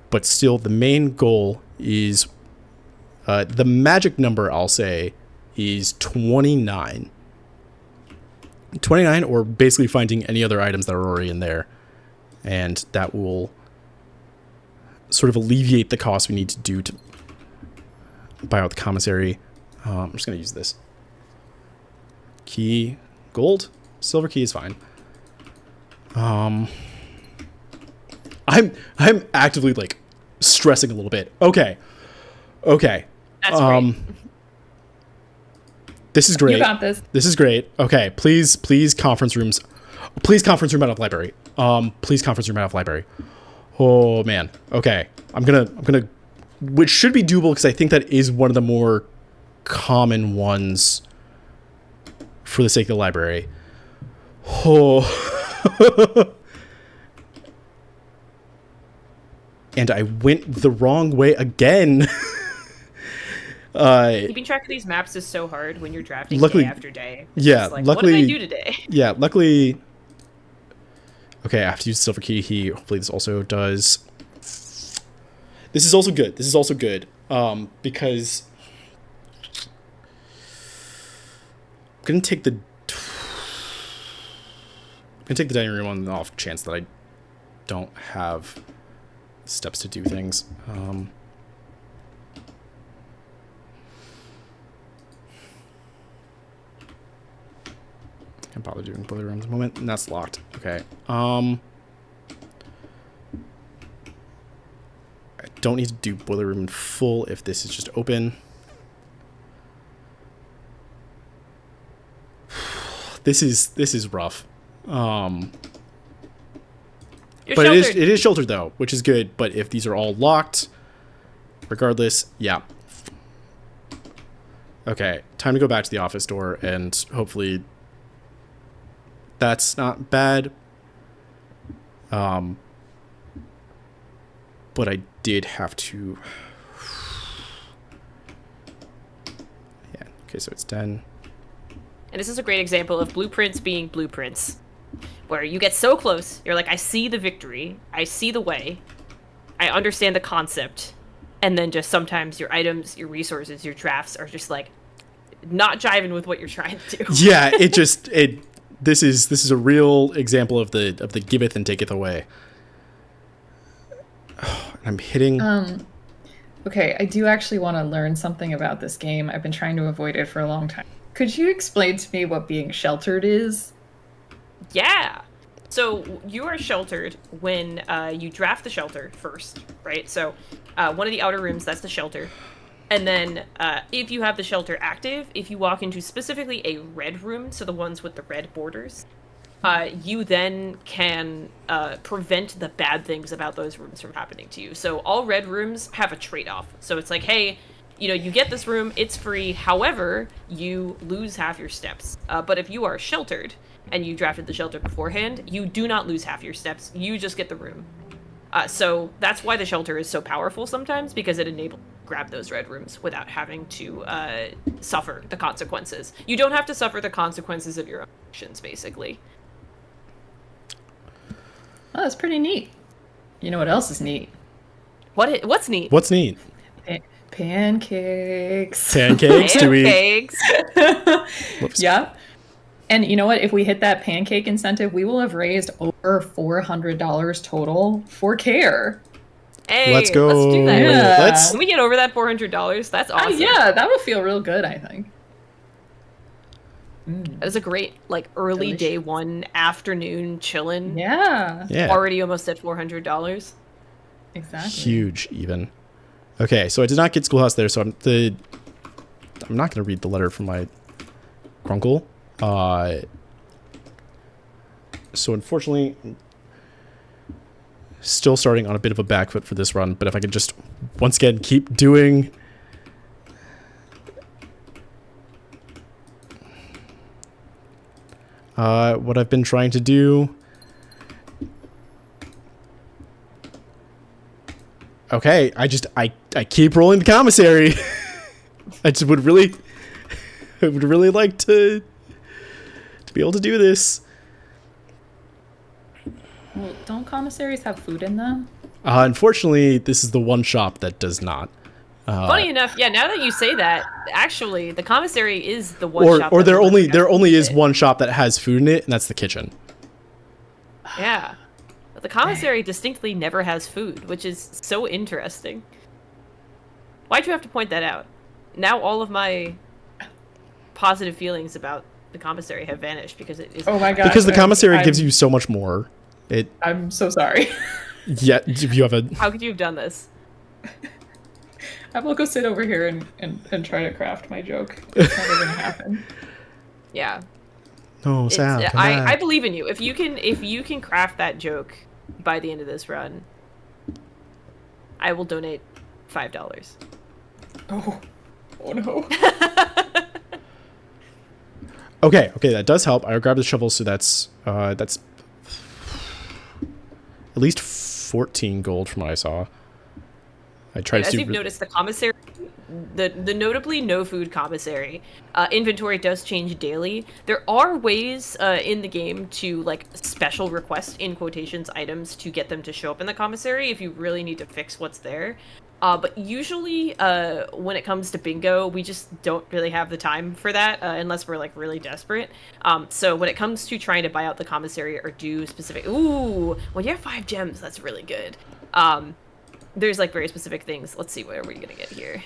But still, the main goal is, the magic number, I'll say, is 29. 29, or basically finding any other items that are already in there. And that will sort of alleviate the cost we need to do to buy out the commissary. I'm just going to use this. Key, gold, silver key is fine. I'm actively like stressing a little bit. Okay. That's great. This is great. You got this. This is great. Okay, please conference rooms. Please conference room out of library. Please conference room out of library. Oh man. Okay. I'm gonna which should be doable because I think that is one of the more common ones for the sake of the library. Oh. And I went the wrong way again. Keeping track of these maps is so hard when you're drafting day after day. Yeah, like, luckily... what did I do today? Yeah, luckily... Okay, I have to use silver key. Hopefully this also does... This is also good. This is also good. Because... I'm going to take the... dining room on the off chance that I don't have... steps to do things. Can't bother doing boiler room at the moment, and that's locked. Okay. I don't need to do boiler room in full if this is just open. This is rough. You're but sheltered. it is sheltered though, which is good. But if these are all locked, regardless, yeah. Okay, time to go back to the office door, and hopefully that's not bad. But I did have to. Yeah. Okay, so it's 10. And this is a great example of blueprints being blueprints. Where you get so close, you're like, I see the victory, I see the way, I understand the concept, and then just sometimes your items, your resources, your drafts are just like not jiving with what you're trying to do. Yeah, this is a real example of the giveth and taketh away. Oh, I'm hitting. Okay, I do actually want to learn something about this game. I've been trying to avoid it for a long time. Could you explain to me what being sheltered is? Yeah. So you are sheltered when you draft the shelter first, right? So one of the outer rooms, that's the shelter. And then if you have the shelter active, if you walk into specifically a red room, so the ones with the red borders, you then can prevent the bad things about those rooms from happening to you. So all red rooms have a trade-off. So it's like, hey, you get this room, it's free. However, you lose half your steps. But if you are sheltered and you drafted the shelter beforehand, you do not lose half your steps. You just get the room. So that's why the shelter is so powerful sometimes, because it enables you to grab those red rooms without having to suffer the consequences. You don't have to suffer the consequences of your own actions, basically. Oh, that's pretty neat. You know what else is neat? What's neat? What's neat? Pancakes. Pancakes? Do we? Pancakes. Whoops. Yeah. And you know what? If we hit that pancake incentive, we will have raised over $400 total for care. Hey, Let's go. Let's do that. Yeah. Let's. Can we get over that $400? That's awesome. Yeah, that would feel real good, I think. That is a great, like, early Delicious. day one afternoon chillin'. Yeah, Yeah. Already almost at $400. exactly. Huge, even. Okay, so I did not get Schoolhouse there, so I'm not going to read the letter from my grunkle. So unfortunately, still starting on a bit of a back foot for this run, but if I could just once again keep doing what I've been trying to do. Okay, I keep rolling the commissary. I would really like to be able to do this. Well, don't commissaries have food in them? Unfortunately, this is the one shop that does not. Funny enough, yeah, now that you say that, actually, the commissary is the one shop. Or that there will only have food is in it. one shop that has food in it, and that's the kitchen. Yeah. But the commissary distinctly never has food, which is so interesting. Why'd you have to point that out? Now all of my positive feelings about the commissary have vanished because it is. Oh my god. Because the commissary gives you so much more. I'm so sorry. Yeah, if you have a How could you have done this? I will go sit over here and try to craft my joke. It's never gonna happen. Yeah. no Sal, come I back. believe in you. If you can craft that joke by the end of this run, I will donate $5. Oh no. Okay, that does help. I grabbed the shovel, so that's at least 14 gold from what I saw. I tried As to you've noticed, the commissary, the notably no food commissary, inventory does change daily. There are ways in the game to like special request in quotations items to get them to show up in the commissary if you really need to fix what's there. But usually when it comes to bingo, we just don't really have the time for that unless we're like really desperate. So when it comes to trying to buy out the commissary or do specific, ooh, when you have 5 gems, that's really good. There's like very specific things. Let's see, what are we gonna get here?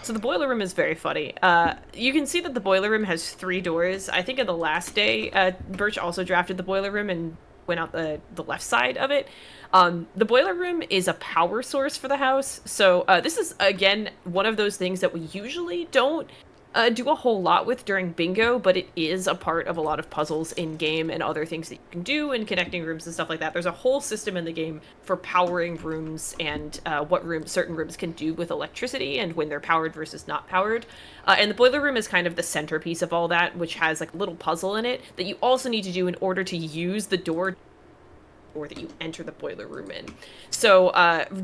So the boiler room is very funny. You can see that the boiler room has 3 doors. I think in the last day, Birch also drafted the boiler room and went out the left side of it. The boiler room is a power source for the house. So this is, again, one of those things that we usually don't do a whole lot with during bingo, but it is a part of a lot of puzzles in game and other things that you can do in connecting rooms and stuff like that. There's a whole system in the game for powering rooms and what certain rooms can do with electricity and when they're powered versus not powered. And the boiler room is kind of the centerpiece of all that, which has like a little puzzle in it that you also need to do in order to use the door or that you enter the boiler room in. So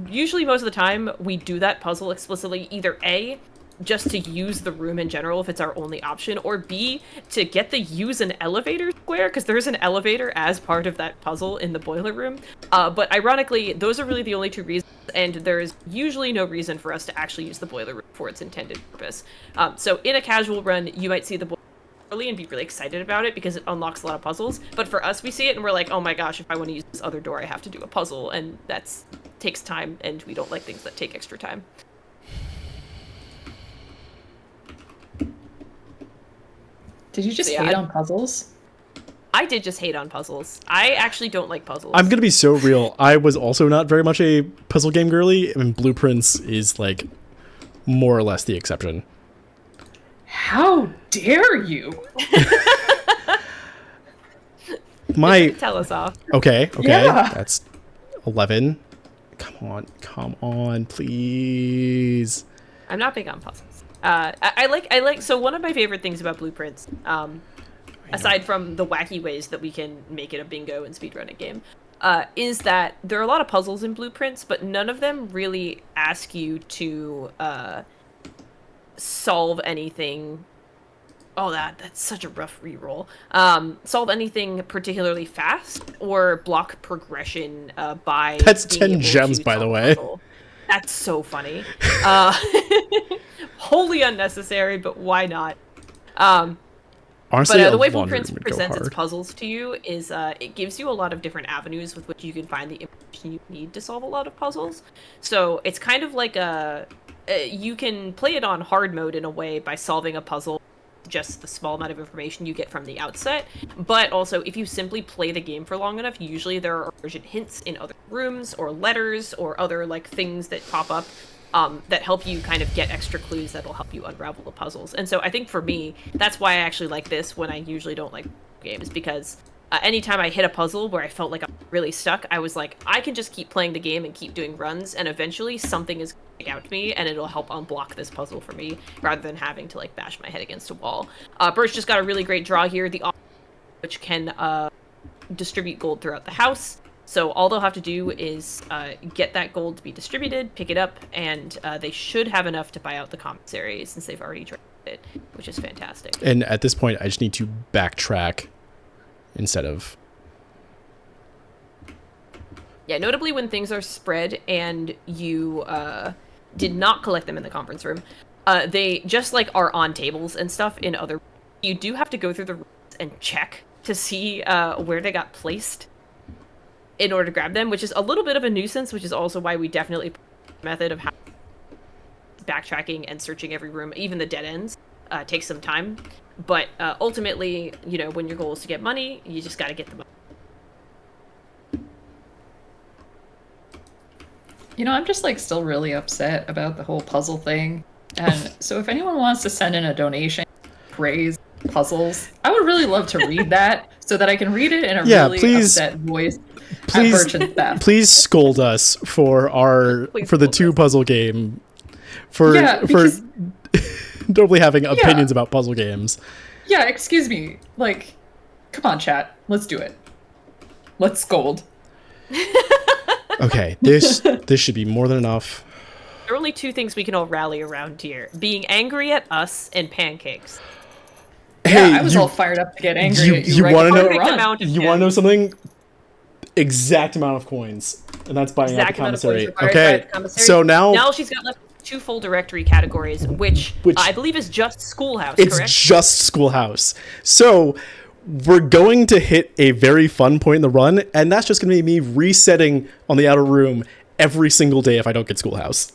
usually most of the time we do that puzzle explicitly, either A, just to use the room in general if it's our only option, or B, to get the use an elevator square, because there's an elevator as part of that puzzle in the boiler room. But ironically, those are really the only 2 reasons, and there's usually no reason for us to actually use the boiler room for its intended purpose. So in a casual run, you might see the boiler early and be really excited about it because it unlocks a lot of puzzles, but for us, we see it and we're like, oh my gosh, if I want to use this other door, I have to do a puzzle, and that's takes time, and we don't like things that take extra time. Did you just Yeah, hate on puzzles? I did just hate on puzzles. I actually don't like puzzles. I'm gonna be so real. I was also not very much a puzzle game girly, and Blueprints is like more or less the exception. How dare you? Tell us off. Okay, Yeah. that's 11. Come on, please. I'm not big on puzzles. I like. So one of my favorite things about Blueprints, aside from the wacky ways that we can make it a bingo and speedrunning game, is that there are a lot of puzzles in Blueprints, but none of them really ask you to solve anything. Oh, that's such a rough reroll. Solve anything particularly fast or block progression by. That's being 10 able gems, to by solve the a way. puzzle. That's so funny. Wholly unnecessary, but why not? Honestly, But the way a laundry Blueprints would go presents its hard. puzzles to you is it gives you a lot of different avenues with which you can find the information you need to solve a lot of puzzles. So it's kind of like you can play it on hard mode in a way by solving a puzzle just the small amount of information you get from the outset, but also if you simply play the game for long enough, usually there are urgent hints in other rooms or letters or other like things that pop up that help you kind of get extra clues that'll help you unravel the puzzles. And so I think for me, that's why I actually like this when I usually don't like games, because anytime I hit a puzzle where I felt like I'm really stuck, I was like, I can just keep playing the game and keep doing runs, and eventually something is going out to me, and it'll help unblock this puzzle for me, rather than having to like bash my head against a wall. Birch just got a really great draw here, which can distribute gold throughout the house. So all they'll have to do is get that gold to be distributed, pick it up, and they should have enough to buy out the commissary since they've already traded it, which is fantastic. And at this point, I just need to backtrack instead of... Yeah, notably when things are spread and you did not collect them in the conference room, they just like are on tables and stuff in other... You do have to go through the rooms and check to see where they got placed in order to grab them, which is a little bit of a nuisance, which is also why we definitely method of how backtracking and searching every room, even the dead ends, takes some time. But ultimately, you know, when your goal is to get money, you just got to get the money. You know, I'm just like still really upset about the whole puzzle thing. And so if anyone wants to send in a donation, praise puzzles, I would really love to read that so that I can read it in a really upset voice. Please scold us for the two puzzle game for totally having opinions about puzzle games. Yeah, excuse me. Like, come on, chat. Let's do it. Let's scold. Okay, this should be more than enough. There are only two things we can all rally around here: being angry at us and pancakes. Hey, yeah, I was all fired up to get angry at you. You right want to know? You want to know something? Exact amount of coins, and that's buying out the commissary. Okay, so now she's got left 2 full directory categories, which I believe is just Schoolhouse. It's correct? just Schoolhouse. So we're going to hit a very fun point in the run, and that's just going to be me resetting on the outer room every single day if I don't get Schoolhouse.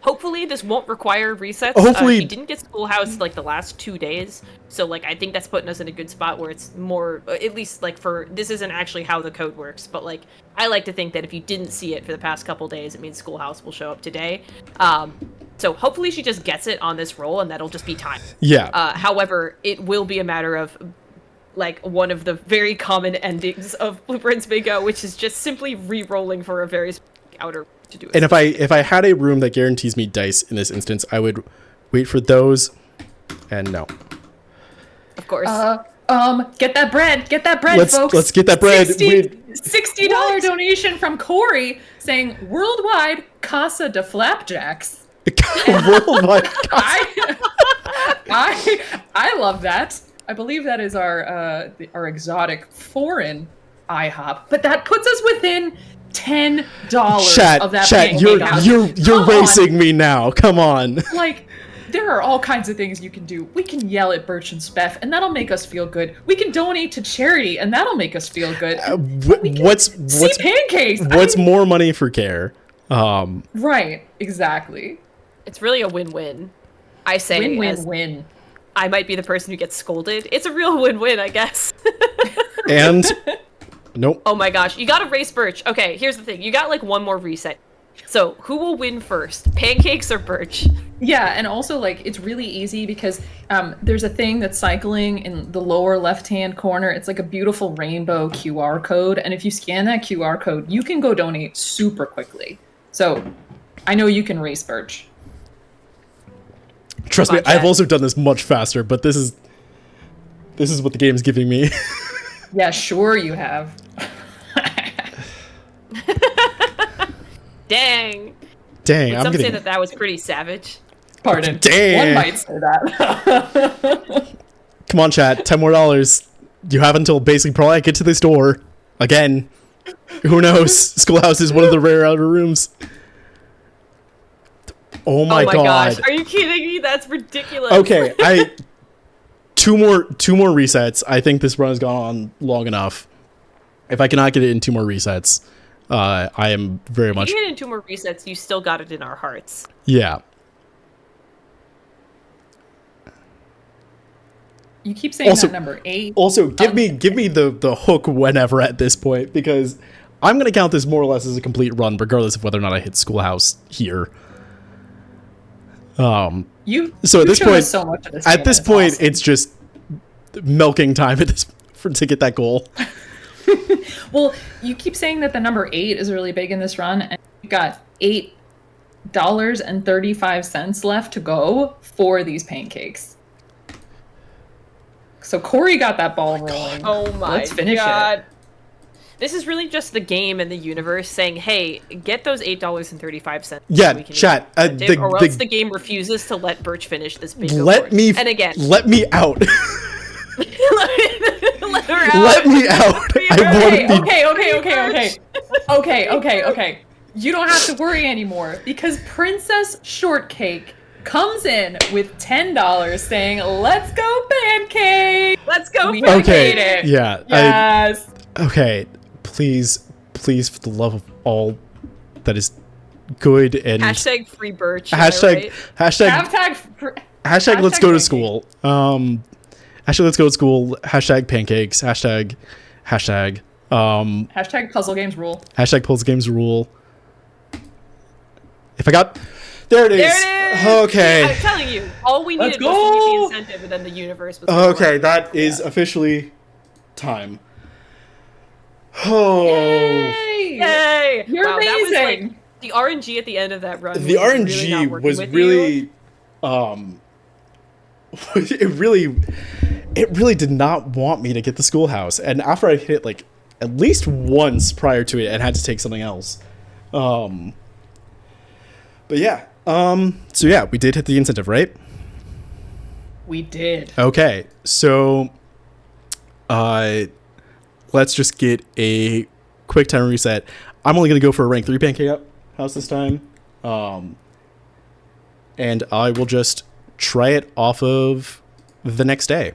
Hopefully this won't require resets. Hopefully she didn't get Schoolhouse like the last 2 days, so like I think that's putting us in a good spot where it's more, at least like for, this isn't actually how the code works, but like I like to think that if you didn't see it for the past couple days, it means Schoolhouse will show up today. So hopefully she just gets it on this roll, and that'll just be time. Yeah. However, it will be a matter of like one of the very common endings of Blueprints Bingo, which is just simply re-rolling for a very specific outer to do it. And if I had a room that guarantees me dice in this instance, I would wait for those, and no. Of course. Get that bread, folks. Let's get that bread. $60 donation from Corey saying worldwide Casa de Flapjacks. Worldwide. I love that. I believe that is our exotic foreign IHOP, but that puts us within $10 of that. Chat, you're racing me now. Come on. Like, there are all kinds of things you can do. We can yell at Birch and Spef, and that'll make us feel good. We can donate to charity, and that'll make us feel good. What's pancakes? What's more money for care? Right, exactly. It's really a win-win. I say win-win-win. I might be the person who gets scolded. It's a real win-win, I guess. And nope. Oh my gosh, you gotta race Birch. Okay, here's the thing. You got like one more reset. So who will win first, pancakes or Birch? Yeah, and also like it's really easy because there's a thing that's cycling in the lower left-hand corner. It's like a beautiful rainbow QR code, and if you scan that QR code, you can go donate super quickly. So I know you can race Birch. Trust me, I've also done this much faster, but this is what the game's giving me. Yeah, sure you have. Dang. Dang, Would some say that was pretty savage? Pardon. Damn. One might say that. Come on, chat. $10 more. You have until basically probably I get to this door again. Who knows? Schoolhouse is one of the rare outer rooms. Oh my god! Gosh, are you kidding me? That's ridiculous. Okay, two more resets. I think this run has gone on long enough. If I cannot get it in 2 more resets, I am very much. If you get it in 2 more resets, you still got it in our hearts. Yeah. You keep saying that number 8. Also, give me the hook whenever at this point, because I'm gonna count this more or less as a complete run, regardless of whether or not I hit Schoolhouse here. So at this point, so much of this at this point, awesome. it's just milking time to get that goal. Well, you keep saying that the number 8 is really big in this run, and you've got $8.35 left to go for these pancakes. So Corey got that ball rolling. Oh my Let's finish god. it. This is really just the game and the universe saying, hey, get those $8.35. Yeah, so we can chat. or else the game refuses to let Birch finish this bingo board. And again, let me out. let her out. Let me out. Okay. You don't have to worry anymore because Princess Shortcake comes in with $10 saying, let's go pancake. Let's go we pancake. made it. Yeah. Yes. Okay. Please, for the love of all that is good and Hashtag free Birch. hashtag let's go to school. Hashtag let's go to school. Hashtag pancakes. Hashtag puzzle games rule. Hashtag puzzle games rule. If I got there it is. There it is. Okay. I'm telling you, all we needed was to meet the incentive, and then the universe was. Okay, that is officially time. Oh. Yay! You're amazing. That was like, the RNG at the end of that run. The RNG was really, it really did not want me to get the Schoolhouse, and after I hit it like at least once prior to it, and had to take something else. But yeah. So yeah, we did hit the incentive, right? We did. Okay, so let's just get a quick time reset. I'm only gonna go for a rank 3 pancake house this time. And I will just try it off of the next day.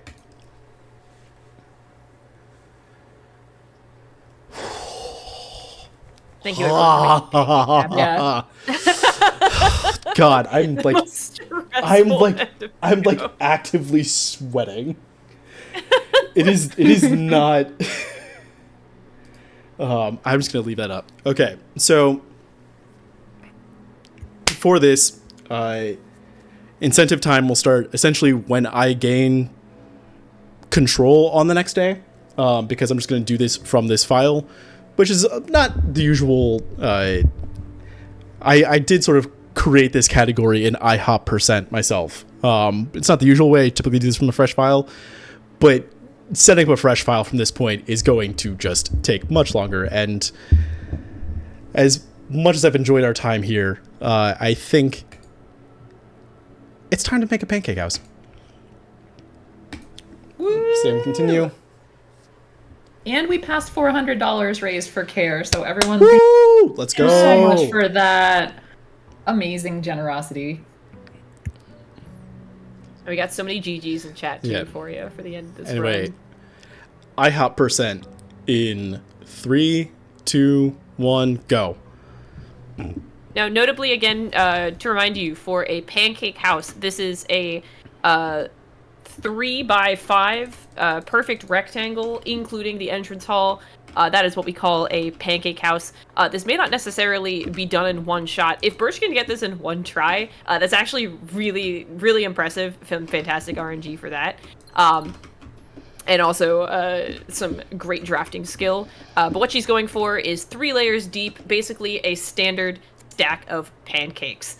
Thank you. Yeah. God, I'm like actively sweating. It is not. I'm just gonna leave that up. Okay, so for this, incentive time will start essentially when I gain control on the next day, because I'm just gonna do this from this file, which is not the usual. I did sort of create this category in IHOP% myself. It's not the usual way. I typically do this from a fresh file, but setting up a fresh file from this point is going to just take much longer. And as much as I've enjoyed our time here, I think it's time to make a pancake house. Woo! Same continue. And we passed $400 raised for care, so everyone, Woo! Let's go. so much for that amazing generosity. We got so many GGs in chat too for you for the end of this Anyway, run. IHOP% in 3, 2, 1, go. Now, notably, again, to remind you, for a pancake house, this is a 3 by 5 perfect rectangle, including the entrance hall. That is what we call a pancake house. This may not necessarily be done in one shot. If Burtch can get this in one try, that's actually really, really impressive. Fantastic RNG for that. And also some great drafting skill. But what she's going for is 3 layers deep, basically a standard stack of pancakes.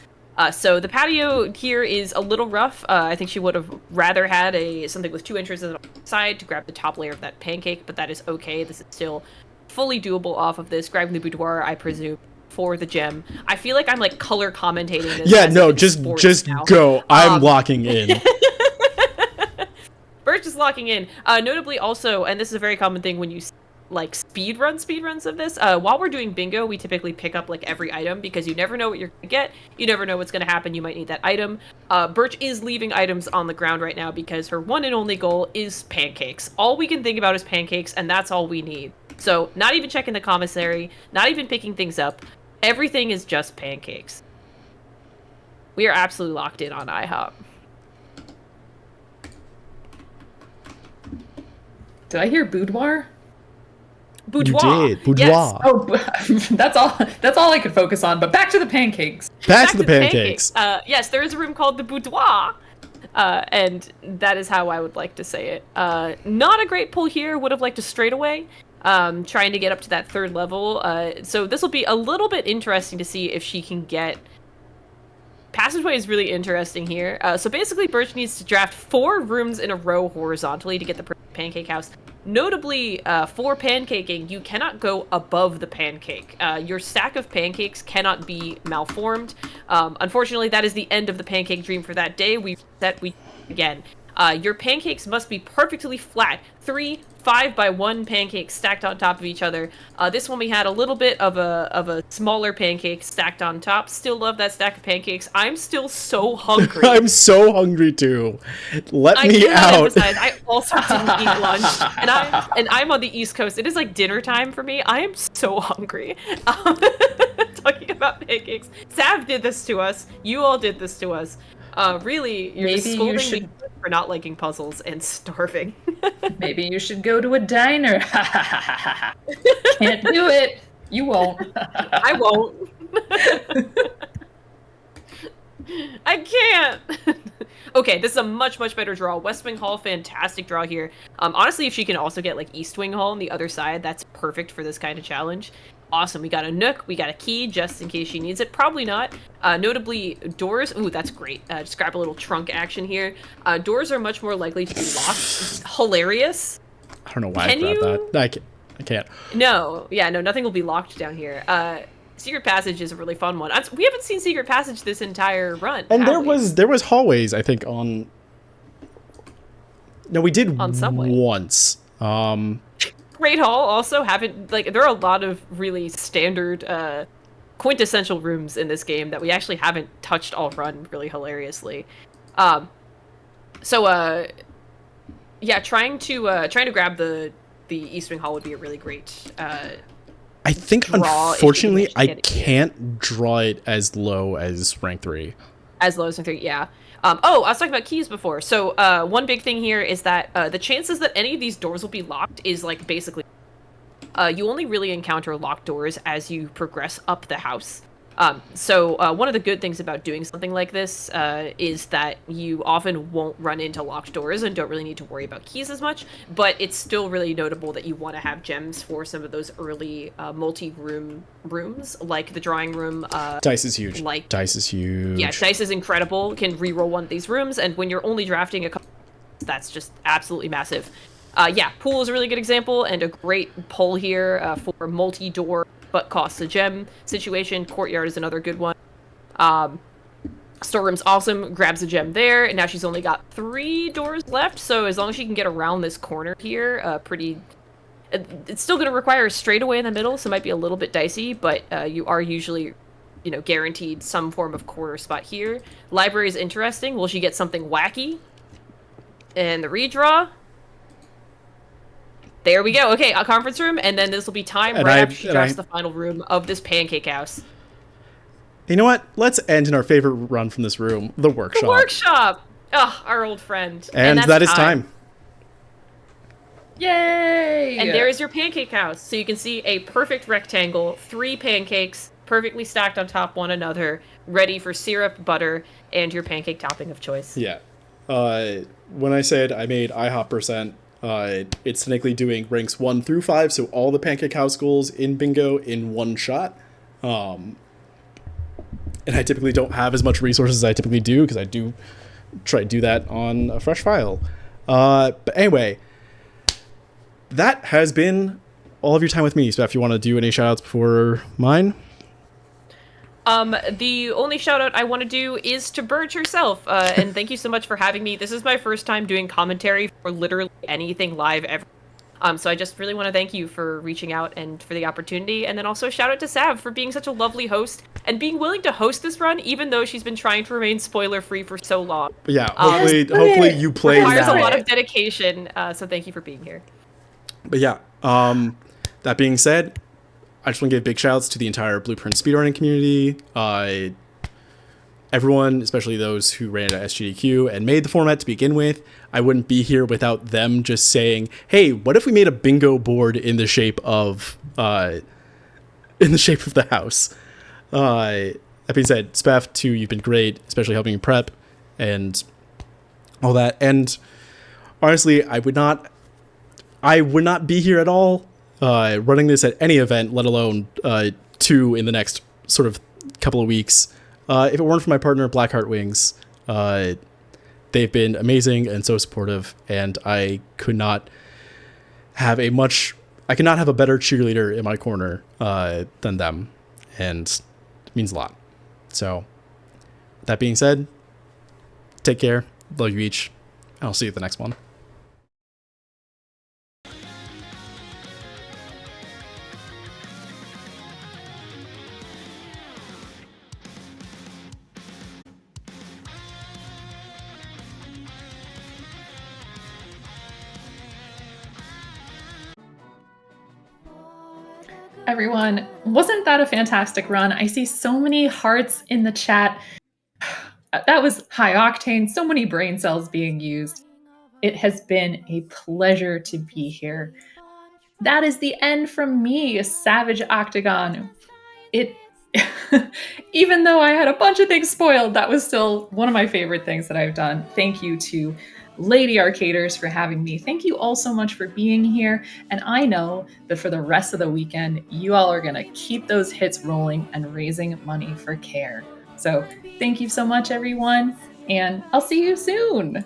So the patio here is a little rough. I think she would have rather had something with 2 entrances on the side to grab the top layer of that pancake, but that is okay. This is still fully doable off of this. Grabbing the boudoir, I presume, for the gem. I feel like I'm like color commentating this. Yeah, no, just go. I'm locking in. Burtch is locking in. Notably also, and this is a very common thing when you like speedruns of this, while we're doing bingo, we typically pick up like every item because you never know what you're gonna get. You never know what's gonna happen. You might need that item. Burtch is leaving items on the ground right now because her one and only goal is pancakes. All we can think about is pancakes, and that's all we need. So not even checking the commissary, not even picking things up. Everything is just pancakes. We are absolutely locked in on IHOP. Did I hear boudoir? Boudoir. You did. Boudoir. Yes. Oh, that's all I could focus on. But back to the pancakes. Back to the pancakes. Yes, there is a room called the boudoir. And that is how I would like to say it. Not a great pull here. Would have liked a straightaway. Trying to get up to that 3rd level. So this will be a little bit interesting to see if she can get... Passageway is really interesting here. So basically, Burtch needs to draft 4 rooms in a row horizontally to get the pancake house. Notably, for pancaking, you cannot go above the pancake. Your stack of pancakes cannot be malformed. Unfortunately, that is the end of the pancake dream for that day. Again. Your pancakes must be perfectly flat. 3 5x1 pancakes stacked on top of each other. This one we had a little bit of a smaller pancake stacked on top. Still love that stack of pancakes. I'm still so hungry. I'm so hungry too. Let me out. I also didn't eat lunch, and I'm on the East Coast. It is like dinner time for me. I am so hungry. Talking about pancakes, Sav did this to us. You all did this to us. Really, you're just scolding me for not liking puzzles and starving. Maybe you should go to a diner. Can't do it. You won't. I won't. I can't. Okay, this is a much better draw. West Wing Hall, fantastic draw here. Honestly, if she can also get like East Wing Hall on the other side, that's perfect for this kind of challenge. Awesome. We got a nook. We got a key just in case she needs it. Probably not. Notably, doors. Ooh, that's great. Just grab a little trunk action here. Doors are much more likely to be locked. Hilarious. I don't know why I grabbed that. I can't. No. Yeah, no, nothing will be locked down here. Secret Passage is a really fun one. We haven't seen Secret Passage this entire run. And there was hallways, I think, on... No, we did on Subway. Once. Great Hall also haven't, like, there are a lot of really standard quintessential rooms in this game that we actually haven't touched all run really hilariously. Yeah, trying to grab the East Wing Hall would be a really great I think unfortunately I can't draw it as low as rank 3. As low as rank 3, yeah. I was talking about keys before. So one big thing here is that the chances that any of these doors will be locked is like basically you only really encounter locked doors as you progress up the house. So one of the good things about doing something like this is that you often won't run into locked doors and don't really need to worry about keys as much, but it's still really notable that you want to have gems for some of those early multi-room rooms, like the drawing room. Dice is huge. Dice is huge. Yeah, Dice is incredible. Can reroll one of these rooms, and when you're only drafting a couple, that's just absolutely massive. Yeah, pool is a really good example, and a great pull here for multi-door but costs a gem situation. Courtyard is another good one. Storeroom's awesome, grabs a gem there, and now she's only got 3 doors left, so as long as she can get around this corner here, it's still going to require a straightaway in the middle, so it might be a little bit dicey, but you are usually, guaranteed some form of corner spot here. Library is interesting. Will she get something wacky? And the redraw. There we go. Okay, a conference room, and then this will be time right after she drafts the final room of this pancake house. You know what? Let's end in our favorite run from this room, the workshop. The workshop! Oh, our old friend. And that's that is time. Yay! And there is your pancake house. So you can see a perfect rectangle, 3 pancakes perfectly stacked on top one another, ready for syrup, butter, and your pancake topping of choice. Yeah. When I said I made IHOP%, it's technically doing ranks 1 through 5, so all the pancake house goals in bingo in one shot. And I typically don't have as much resources as I typically do, because I do try to do that on a fresh file. But anyway, that has been all of your time with me. So if you want to do any shout outs before mine? The only shout out I want to do is to Burtch herself. And thank you so much for having me. This is my first time doing commentary for literally anything live ever. So I just really want to thank you for reaching out and for the opportunity. And then also shout out to Sav for being such a lovely host and being willing to host this run, even though she's been trying to remain spoiler free for so long. But yeah, hopefully you play requires now. a lot of dedication. So thank you for being here. But yeah, that being said, I just want to give big shout outs to the entire Blueprint speedrunning community. Everyone, especially those who ran it at SGDQ and made the format to begin with. I wouldn't be here without them just saying, hey, what if we made a bingo board in the shape of the house? That being said, spef, too, you've been great, especially helping me prep and all that. And honestly, I would not be here at all running this at any event, let alone 2 in the next sort of couple of weeks. If it weren't for my partner, Blackheart Wings, they've been amazing and so supportive, and I could not have a better cheerleader in my corner than them, and it means a lot. So, that being said, take care, love you each, and I'll see you at the next one. Everyone, wasn't that a fantastic run? I see so many hearts in the chat. That was high octane, so many brain cells being used. It has been a pleasure to be here. That is the end from me, Savage Octagon. Even though I had a bunch of things spoiled, that was still one of my favorite things that I've done. Thank you to Lady Arcaders for having me. Thank you all so much for being here. And I know that for the rest of the weekend, you all are going to keep those hits rolling and raising money for care. So thank you so much, everyone. And I'll see you soon.